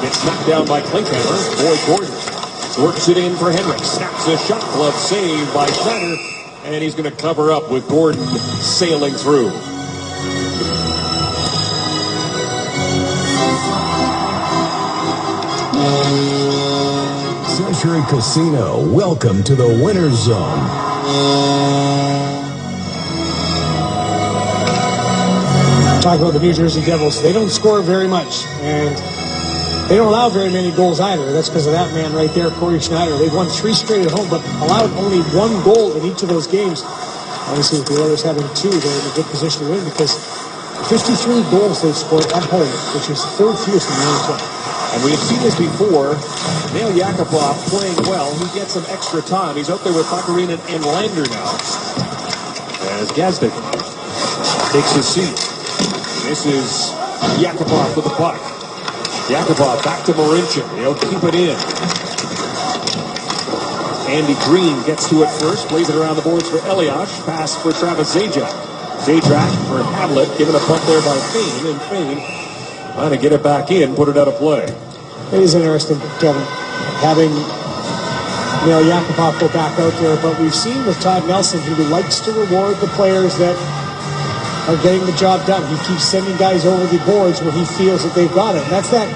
gets knocked down by Klinkhammer. Boyd Gordon works it in for Henriks. Snaps a shot. Glove saved by Schneider. And he's going to cover up with Gordon sailing through. Century Casino, welcome to the Winner's Zone. Talk about the New Jersey Devils. They don't score very much, and they don't allow very many goals either. That's because of that man right there, Corey Schneider. They've won 3 straight at home, but allowed only 1 goal in each of those games. Obviously, with the Oilers having 2, they're in a good position to win because 53 goals they've scored at home, which is 3rd fewest in the NHL. And we've seen this before. Nail Yakupov playing well. He gets some extra time. He's out there with Bakarinen and Lander now. As Gazdic takes his seat. This is Yakupov with the puck. Yakupov back to Marincin. He'll keep it in. Andy Green gets to it first. Plays it around the boards for Elias. Pass for Travis Zajac. Zajac for Havlet. Given a punt there by Fane. And Fane trying to get it back in. Put it out of play. It is interesting, Kevin, having Yakupov go back out there. But we've seen with Todd Nelson, he likes to reward the players that are getting the job done. He keeps sending guys over the boards where he feels that they've got it. And that's that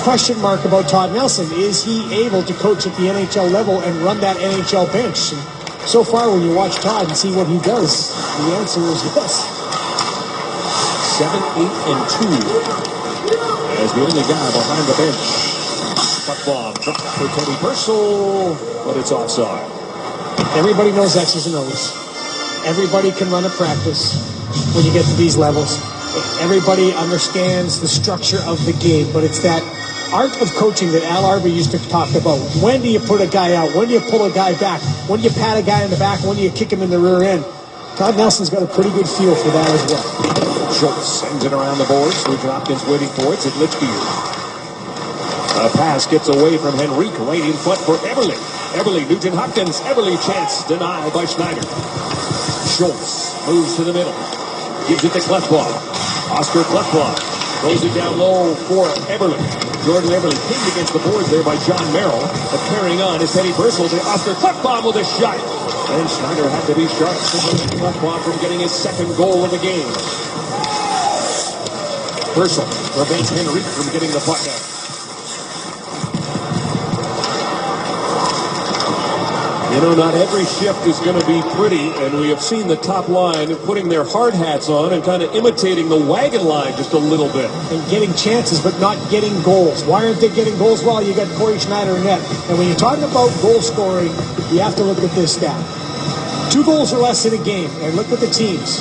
question mark about Todd Nelson. Is he able to coach at the NHL level and run that NHL bench? And so far, when you watch Todd and see what he does, the answer is yes. 7-8-2. As the only guy behind the bench. Puck bomb dropped for Teddy Purcell, but it's offside. Everybody knows X's and O's. Everybody can run a practice when you get to these levels. Everybody understands the structure of the game, but it's that art of coaching that Al Arby used to talk about. When do you put a guy out? When do you pull a guy back? When do you pat a guy in the back? When do you kick him in the rear end? Todd Nelson's got a pretty good feel for that as well. Schultz sends it around the boards. Nugent Hopkins waiting for it. It's Litchfield. A pass gets away from Henrique. Right in front for Eberle. Eberle, Nugent Hopkins. Eberle chance denied by Schneider. Schultz moves to the middle. Gives it to Klefbom. Oscar Klefbom throws it down low for Eberle. Jordan Eberle pinned against the boards there by John Merrill. But carrying on is Teddy Purcell to Oscar Klefbom with a shot. And Schneider had to be sharp to prevent Klefbom from getting his 2nd goal of the game. Purcell prevents Henrique from getting the puck out. You know, not every shift is going to be pretty, and we have seen the top line putting their hard hats on and kind of imitating the wagon line just a little bit. And getting chances, but not getting goals. Why aren't they getting goals? Well, you got Corey Schneider in net. And when you're talking about goal scoring, you have to look at this stat. 2 goals or less in a game, and look at the teams.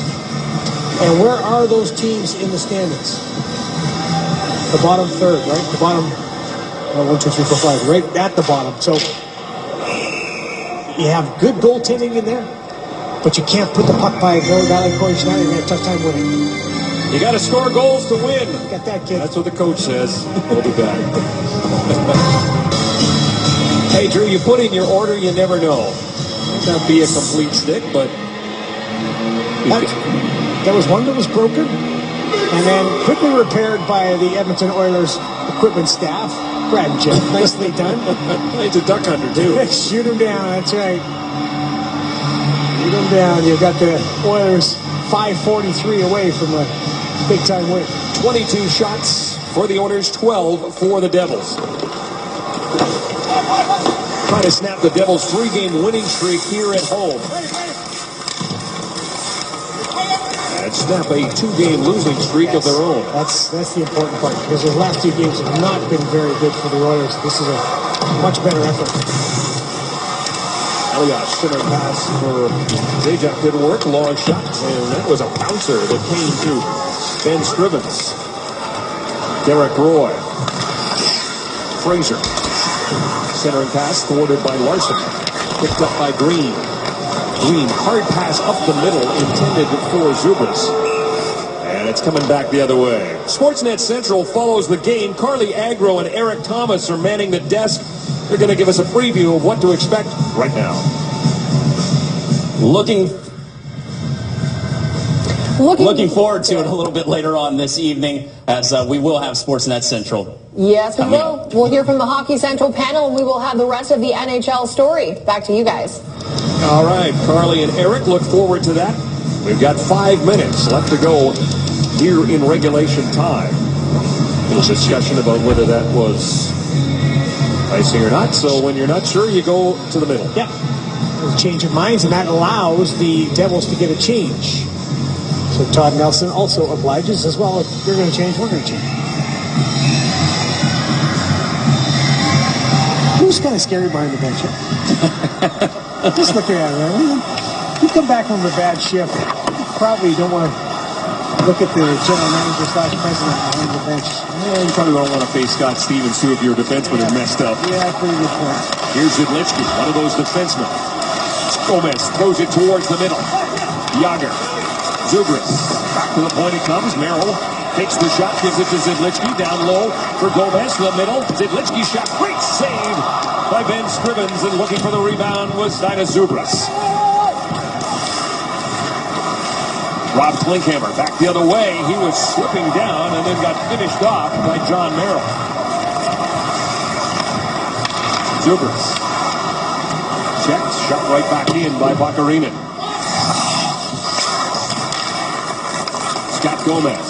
And where are those teams in the standings? The bottom third, right? The bottom, 1, 2, 3, 4, 5, right at the bottom. So you have good goaltending in there, but you can't put the puck by a guy like Corey Schneider. You're going to have a tough time winning. You got to score goals to win. Got that, kid. That's what the coach says. We'll be back. Hey, Drew, you put in your order, you never know. Might not be a complete stick, but... There was one that was broken, and then quickly repaired by the Edmonton Oilers equipment staff. Brad Jeff, nicely done. It's a duck hunter, too. Shoot him down, that's right. Shoot him down. You've got the Oilers 5:43 away from a big-time win. 22 shots for the Oilers, 12 for the Devils. Trying to snap the Devils' 3-game winning streak here at home. And snap a 2-game losing streak of their own. That's the important part, because the last 2 games have not been very good for the Oilers. This is a much better effort. Elias, center pass for Zajac, did work, long shot, and that was a bouncer that came to Ben Scrivens. Derek Roy. Fraser. Centering pass thwarted by Larson. Picked up by Green. Green, hard pass up the middle, intended for Zubas. And it's coming back the other way. Sportsnet Central follows the game. Carly Agro and Eric Thomas are manning the desk. They're going to give us a preview of what to expect right now. Looking forward to it a little bit later on this evening, as we will have Sportsnet Central. Yes, we will. We'll hear from the Hockey Central panel, and we will have the rest of the NHL story. Back to you guys. All right, Carly and Eric, look forward to that. We've got 5 minutes left to go here in regulation time. There's a discussion about whether that was icing or not. So when you're not sure, you go to the middle. Yeah. There's a change of minds, and that allows the Devils to get a change. So Todd Nelson also obliges as well. If you're going to change, we're going to change. Who's kind of scary behind the bench here? Just look at it. You come back from a bad shift, probably don't want to look at the general manager / president behind the bench. Yeah, you probably don't want to face Scott Stevens, too, if your defenseman is messed up. Yeah, pretty good point. Here's Zidlitzky, one of those defensemen. Gomez throws it towards the middle. Yager. Zubris. Back to the point it comes. Merrill takes the shot, gives it to Zidlitzky. Down low for Gomez to the middle. Zidlitzky shot. Great save by Ben Scrivens, and looking for the rebound was Dinah Zubris. Rob Klinkhammer back the other way. He was slipping down and then got finished off by John Merrill. Zubris. Checked. Shot right back in by Bakarinen. Scott Gomez.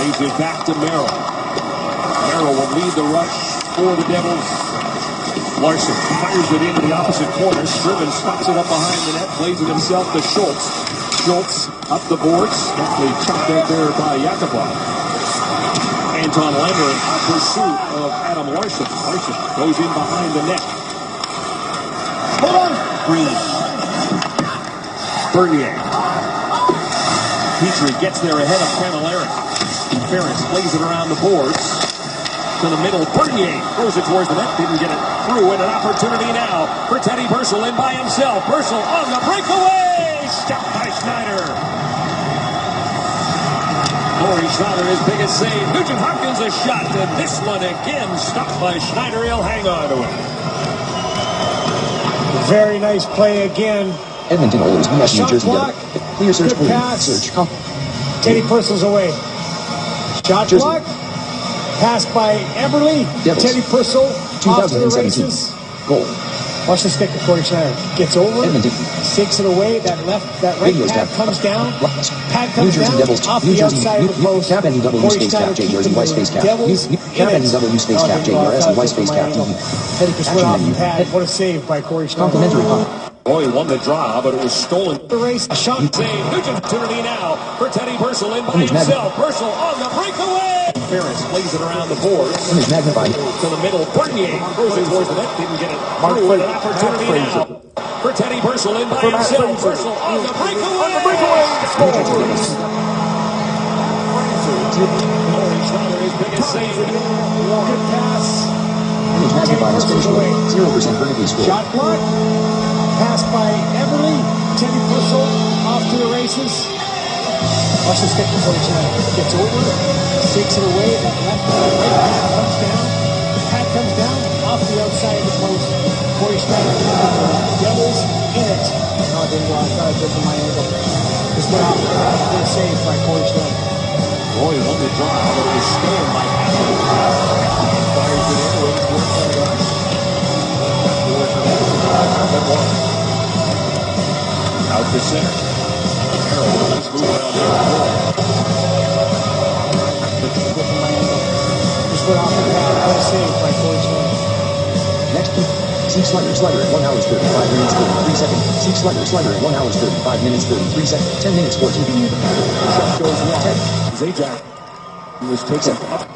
Leaves it back to Merrill. Merrill will lead the rush for the Devils. Larson fires it into the opposite corner. Scrivens stops it up behind the net, plays it himself to Schultz. Schultz up the boards. Definitely chopped out there by Yakupov. Anton Langer in pursuit of Adam Larson. Larson goes in behind the net. Hold on. Green. Bernier. Petrie gets there ahead of Camilleri. Ferris plays it around the boards. To the middle, Bernier throws it towards the net, didn't get it through, and an opportunity now for Teddy Purcell in by himself. Purcell on the breakaway, stopped by Schneider. Corey Schneider, his biggest save. Nugent Hopkins a shot, and this one again stopped by Schneider. He'll hang on to it. Very nice play again. Edmonton Oilers, New Jersey. Clear search, good pass. Search. Teddy Purcell's away. Shot block. Pass by Eberle. Devils. Teddy Purcell off to the races. Goal. Watch the stick of Corey Schneider. Gets over, sinks it away. That right pad comes down. Pad comes down off the outside of the post. Cap and double use space cap, J, yours and Y space cap. Cap and double use space cap, J, yours and Y space cap. Heading to swing off the pad. What a save by Corey Schneider. Complimentary pump. Boy won the draw, but it was stolen. The race, a shot. Save. Huge opportunity now for Teddy Purcell in by himself. Purcell on the breakaway. Ferris plays it around the boards. Image magnified. To the middle. Bernier throws it towards the net. Didn't get it. Through an opportunity now for Teddy Purcell in by himself. Purcell on the breakaway. His biggest save. Good pass. Image magnified is finished with 0% vertically scored. Shot block. Pass by Everly. Teddy Purcell off to the races. Watch the stick before he gets over. Takes it away. That right pad comes down. The pad comes down off the outside of the post. Corey Schneider. Devils in it. No, it didn't go. I thought I did from my angle. This went off. Good save by Corey Schneider. Boy won the draw, but it was stolen by Haskell. Fires it in. Waits for it. Out to center. Harold is moving on the board. Just went off the pad. What a save by Corey Schneider. Next, Seek Slider at 1 hour 35 minutes 33 seconds. Seek Slider at 1 hour 35 minutes 33 seconds. 10 minutes 14. Goes wide. Zajac was taken up.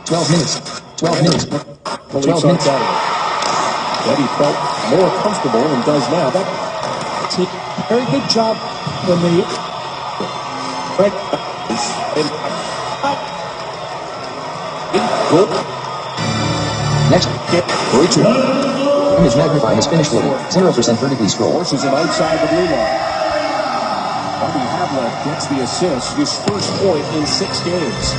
12 minutes. 12 minutes. 12 minutes. Eddie felt more comfortable and does now. Very good job when the Next, image magnified is finished loading. 0% vertically scroll. Forces him outside the blue line. Bobby Havlat gets the assist, his first point in 6 games.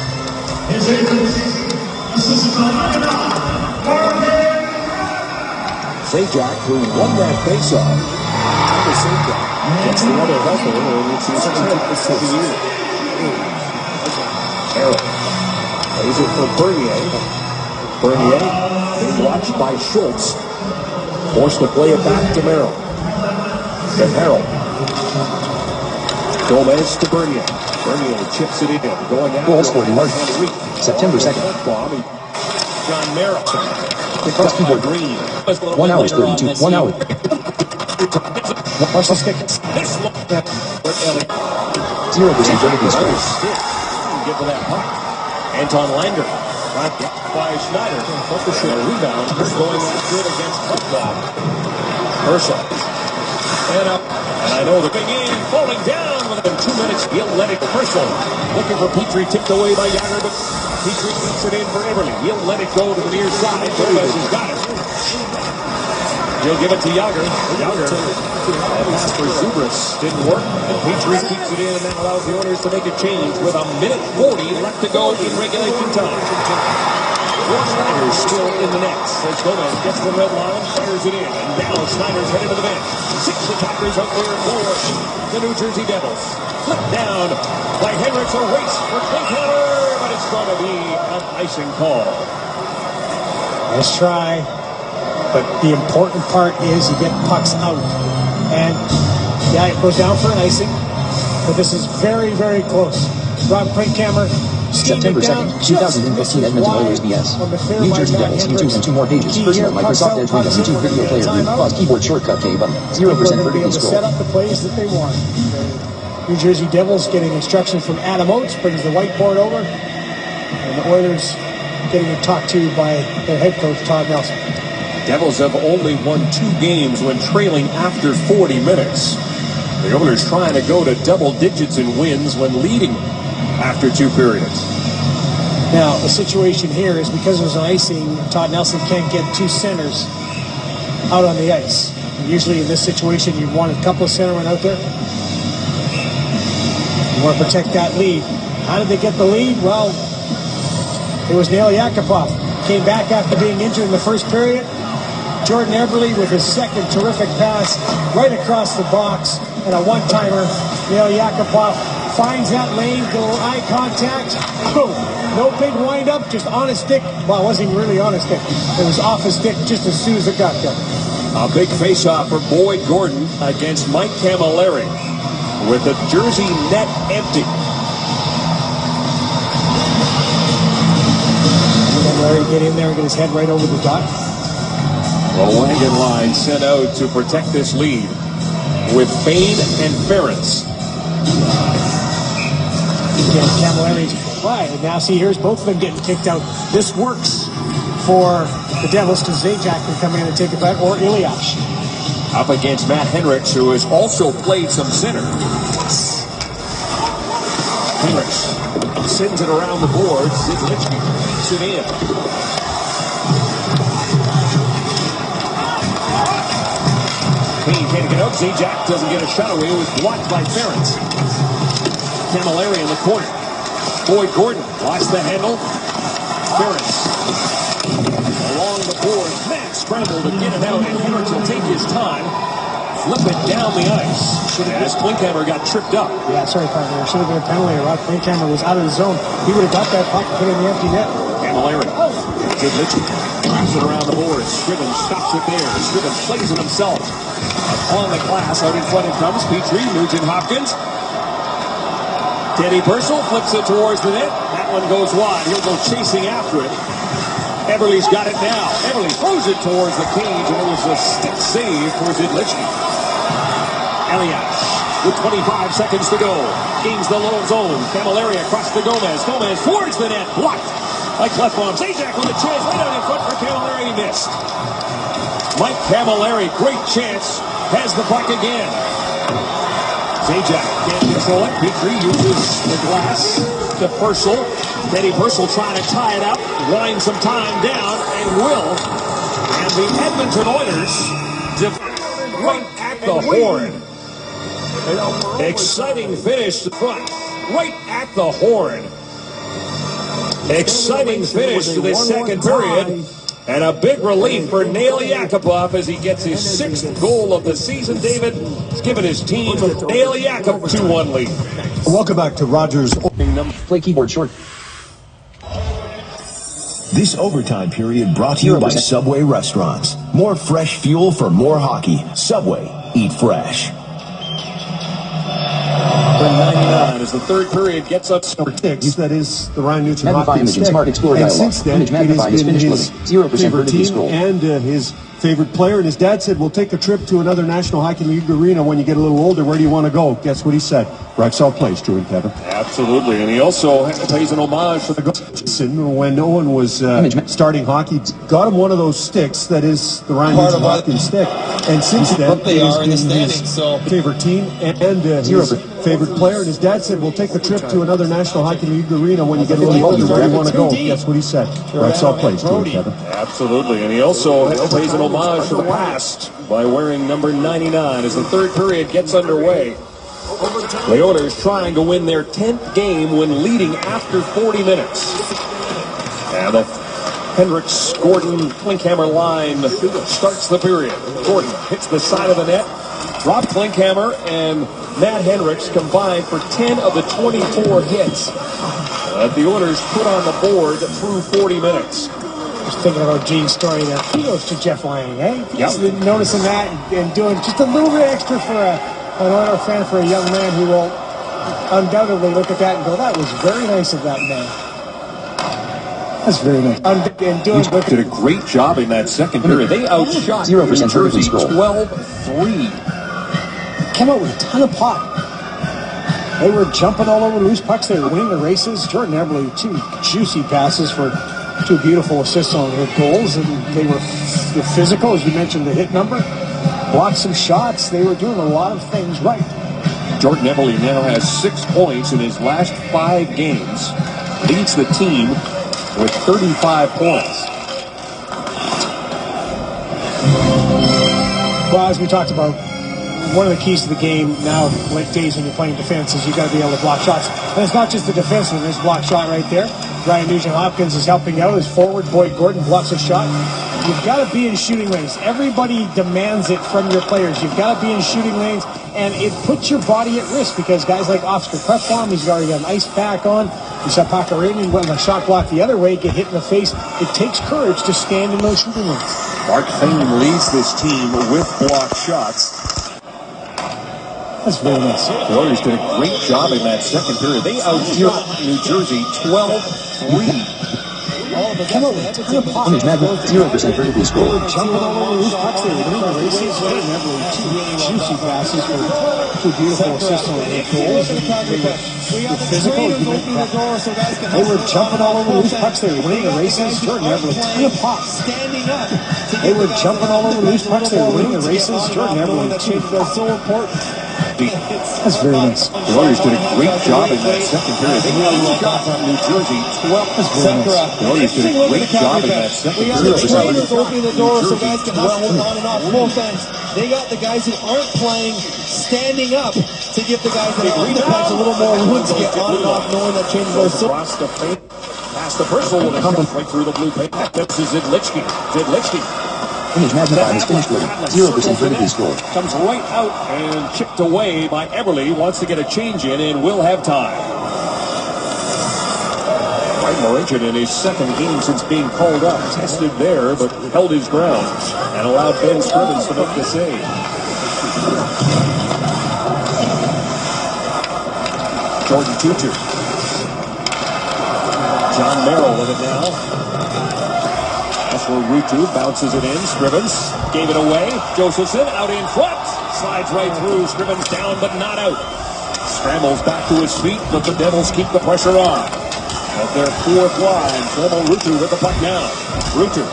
Zajac, who won that faceoff, gets the other helper, and it's his 10th assist of the year. Carroll plays it for Bernier. Bernier being watched by Schultz. Forced to play it back to Merrill. To Harold. Gomez to Bernier. Bernier chips it in. Going out. Goal scored in March. September 2nd. John Merrill. Cross keyboard. 1 hour 32. 1 hour. Watch the stick. 0% vertically scroll. Get to that puck. Anton Langer. By Schneider. Focusing a rebound. Going after it against Putlock. Purcell. And up. And I know the big in. Falling down within 2 minutes. He'll let it. Purcell. Looking for Petrie. Tipped away by Yager. But Petrie keeps it in for Everly. He'll let it go to the near side. Gomez has got it. He'll give it to Yager. Yager. That pass for Zubris didn't work. And Petrie keeps it in, and that allows the Oilers to make a change with 1:40 left to go in regulation time. Schneider's still in the net. As Gomez gets the red line, fires it in, and now Schneider's headed to the bench. 6 attackers out there for the New Jersey Devils. Flipped down by Henricks, a race for Klinkhammer, but it's going to be an icing call. Nice try. But the important part is you get pucks out. And, yeah, it goes down for an icing. But this is very, very close. Rob Klinkhammer. September 2nd, 2015 Edmonton Oilers BS. New Jersey Devils, YouTube and 2 more pages. Personal Microsoft Edge Windows, YouTube video player, group, pause, keyboard shortcut, K button. 0% vertically scroll. Set up the plays that they want. New Jersey Devils getting instruction from Adam Oates, brings the whiteboard over. And the Oilers getting talked to by their head coach, Todd Nelson. Devils have only won 2 games when trailing after 40 minutes. The Oilers trying to go to double digits in wins when leading after 2 periods. Now, the situation here is because there's an icing, Todd Nelson can't get 2 centers out on the ice. And usually in this situation, you want a couple of centermen out there. You want to protect that lead. How did they get the lead? Well, it was Neil Yakupov. Came back after being injured in the first period. Jordan Everly with his second terrific pass right across the box and a one-timer. Neil Yakupov finds that lane, go eye contact. Boom. No big wind-up, just on his stick. Well, it wasn't even really on his stick. It was off his stick just as soon as it got there. A big face-off for Boyd Gordon against Mike Camilleri with the jersey net empty. Larry get in there and get his head right over the dot. The wagon line sent out to protect this lead with Fain and Ferentz. Again, Camilleri's right. And now see, here's both of them getting kicked out. This works for the Devils because Zajac can come in and take it back, or Ilyash. Up against Matt Hendricks, who has also played some center. Hendricks sends it around the boards. Zidlichki puts it in. Kane can't get out. Zajac doesn't get a shot away. It was blocked by Ferentz. Camilleri in the corner. Boyd Gordon lost the handle. Ferentz along the board. Man scrambled to get it out, and Hendricks will take his time. Flip it down the ice. As Klinkhammer got tripped up. Yeah, sorry, partner. Should have been a penalty. Rod Klinkhammer was out of the zone. He would have got that puck and put it in the empty net. Camilleri. Zidlichki wraps it around the board. Scriven stops it there. Scriven plays it himself. On the glass, out in front it comes. Petrie, Nugent Hopkins. Teddy Purcell flips it towards the net. That one goes wide. He'll go chasing after it. Everly's got it now. Everly throws it towards the cage, and it was a stick save for Zidlichki. Elias with 25 seconds to go. Gains the low zone. Camilleri across to Gomez. Gomez towards the net. Blocked by Clefbaum. Zajac with a chance right out in front for Camilleri. Missed. Mike Camilleri, great chance. Has the puck again. Zajac can't control it. Petrie uses the glass to Purcell. Teddy Purcell trying to tie it up. Wind some time down and will. And the Edmonton Oilers right at the horn. Exciting finish to front. Right at the horn. Exciting finish to this second period. And a big relief for Nail Yakupov as he gets his 6th goal of the season. David has given his team Nail Yakupov 2-1 lead. Welcome back to Rogers. Play keyboard short. This overtime period brought to you by Subway Restaurants. More fresh fuel for more hockey. Subway. Eat fresh. Number 99 as the third period gets up. Number 6, that is the Ryan Nugent Hopkins stick. Smart Explorer and dialog. since then, it has been his 0% favorite team and his favorite player. And his dad said, we'll take a trip to another National Hockey League arena when you get a little older. Where do you want to go? Guess what he said? Rexall Place, Drew and Kevin. Absolutely. And he also pays an homage to the when Owen was starting hockey, got him one of those sticks that is the Ryan Nugent Hopkins stick. And since then, they are in the standings, his so favorite team and his favorite player. And his dad said, we'll take a trip to another National Hockey League arena when you get a little older. Where do you want to go? Guess what he said? Rexall Place, Drew and Kevin. Absolutely. And he also pays an homage to the past by wearing number 99 as the third period gets underway. The Oilers trying to win their 10th game when leading after 40 minutes. And the Hendricks, Gordon, Klinkhammer line starts the period. Gordon hits the side of the net. Rob Klinkhammer and Matt Hendricks combined for 10 of the 24 hits that the Oilers put on the board through 40 minutes. Just thinking about Gene's story there. Kudos to Jeff Lang, eh? Yep. Noticing that and doing just a little bit extra for an Oiler fan, for a young man who will undoubtedly look at that and go, that was very nice of that man. That's very nice. And doing did a great job in that second period. They outshot 0% New Jersey scroll. 12-3. Came out with a ton of pot. They were jumping all over loose pucks. They were winning the races. Jordan Eberle, 2 juicy passes for 2 beautiful assists on their goals. And they were physical, as you mentioned, the hit number. Blocked some shots. They were doing a lot of things right. Jordan Eberle now has 6 points in his last 5 games. Leads the team with 35 points. Well, as we talked about, one of the keys to the game now, like days when you're playing defense, is you got to be able to block shots. And it's not just the defenseman. There's a block shot right there. Ryan Nugent Hopkins is helping out. His forward, Boyd Gordon, blocks a shot. You've got to be in shooting lanes. Everybody demands it from your players. You've got to be in shooting lanes, and it puts your body at risk because guys like Oscar Clefbaum, he's already got an ice pack on. You saw Pacarini when the shot blocked the other way, get hit in the face. It takes courage to stand in those shooting lanes. Mark Fane leads this team with blocked shots. That's very nice. The Oilers did a great job in that second period. They outshot New Jersey 12-3. Owners Magna, 0% vertical score. Jumping all over loose pucks there. Winning the races. Two juicy passes for beautiful assists on the goals. Physical. They were jumping all over loose pucks there. Winning the races. Jordan Everly, ton of pops. They were jumping all over loose pucks there. Winning the races. Jordan Everly, that's so important. That's very nice. The Oilers did a great job in that second period. They outshot New Jersey 12-3. The Oilers did a great job in that second period. Opening the door so guys can hustle on and off full offense. They got the guys who aren't playing standing up to give the guys that are on defense a little more room to get on and off, knowing that changes are so. Across the paint, past the personal with a come right through the blue paint. That's Zidlichki. Image magnified is finished with 0% vertical score. Comes right out and chipped away by Everly. Wants to get a change in and will have time. Ryan Marichin in his second game since being called up. Tested there, but held his ground and allowed Ben Scrivens to make the save. Jordan Tucher. John Merrill with it now. That's where Rutu bounces it in. Scrivens gave it away. Josephson out in front. Slides right through. Scrivens down but not out. Scrambles back to his feet, but the Devils keep the pressure on. At their fourth line, Tomo Rutu with the puck now. Rutu.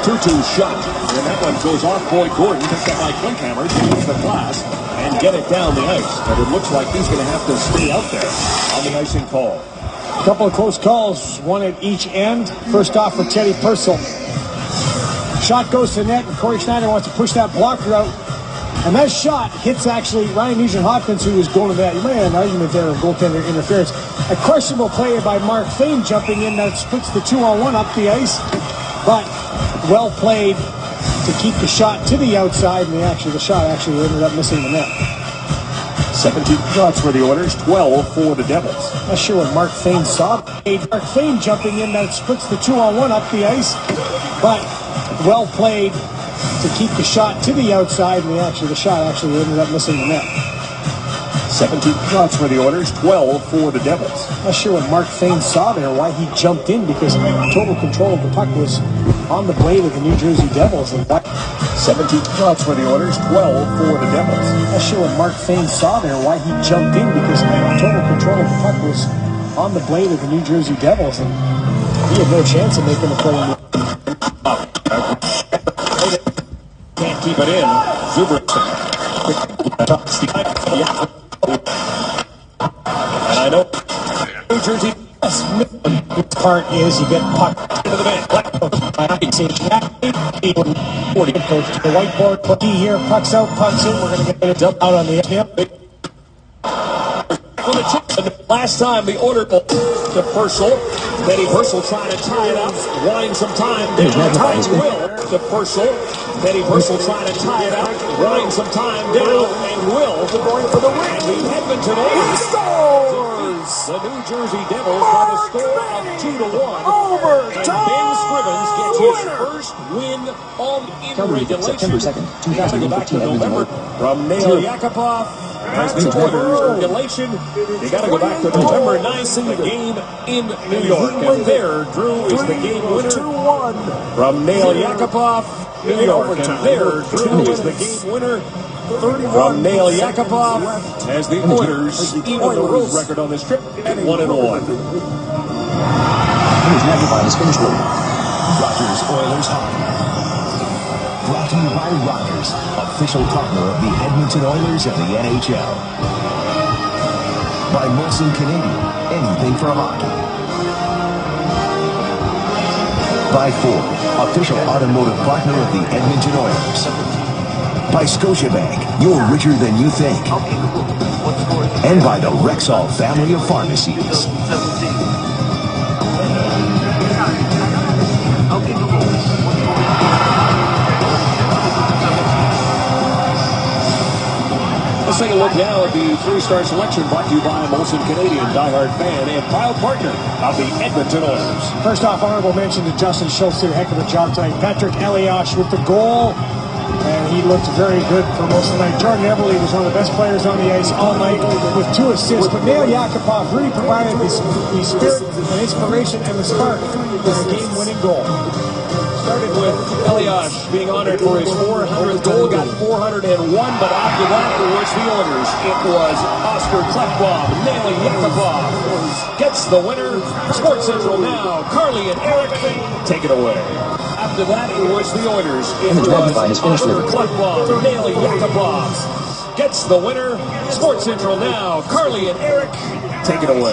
2-2 shot. And that one goes off Boyd Gordon. Picked up by Klinkhammer to use the glass and get it down the ice. But it looks like he's going to have to stay out there on the icing call. A couple of close calls, one at each end. First off for Teddy Purcell. Shot goes to net, and Corey Schneider wants to push that blocker out. And that shot hits actually Ryan Nugent-Hopkins, who was going to that. You might have an argument there of goaltender interference. A questionable play by Mark Fane jumping in that puts the 2-on-1 up the ice. But well played to keep the shot to the outside, and the shot actually ended up missing the net. 17 shots for the Oilers, 12 for the Devils. Not sure what Mark Fane saw. Mark Fane jumping in that puts the 2-on-1 up the ice, but well played to keep the shot to the outside, and the shot actually ended up missing the net. 17 shots for the Oilers, 12 for the Devils. Not sure what Mark Fane saw there, why he jumped in, because total control of the puck was on the blade of the New Jersey Devils. And 17 shots for the Oilers, 12 for the Devils. Not sure what Mark Fane saw there, why he jumped in, because total control of the puck was on the blade of the New Jersey Devils, and he had no chance of making the play. Can't keep it in. Zuber. And I know New Jersey. The part is you get puck to the bench. The whiteboard, pucky here, pucks out, pucks in. We're going to get it out on the hip. Last time the order to Purcell. Teddy Purcell trying to tie it up, wind some time. Down Will to Purcell. Teddy Purcell trying to tie it up, wind some time down, and Will going for the win. And the Edmonton Oilers scores. The New Jersey Devils by the score of 2-1. And Ben Scrivens gets his first win in regulation. September 2nd, 2015 Edmonton. From Nail Yakupov. As the Oilers regulation, they got to go back to November 9th in the game in New York. And there, Drew is the game winner from Nail Yakupov, New York. And there, Drew is the game winner from Nail Yakupov as the Oilers even the road record on this trip at 1-1. Image magnified is finished with Rogers Oilers Hockey. Brought to you by Rogers, official partner of the Edmonton Oilers and the NHL. By Molson Canadian, anything for hockey. By Ford, official automotive partner of the Edmonton Oilers. By Scotiabank, you're richer than you think. And by the Rexall family of pharmacies. Let's take a look now at the three-star selection brought to you by Molson Canadian, diehard fan and proud partner of the Edmonton Oilers. First off, honorable mention to Justin Schultz, did a heck of a job tonight. Patrick Elias with the goal, and he looked very good for most of the night. Jordan Eberle was one of the best players on the ice all night with 2 assists, but Nail Yakupov really provided the spirit and inspiration and the spark for the game-winning goal. Started with Elias being honored for his 400th goal, got 401, but after that, it was the Oilers. It was Oscar Klefbom, Nail Yakupov gets the winner. Sports Central now, Carly and Eric, take it away. After that, it was the Oilers. It was Oscar Klefbom, Nail Yakupov gets the winner. Sports Central now, Carly and Eric, take it away.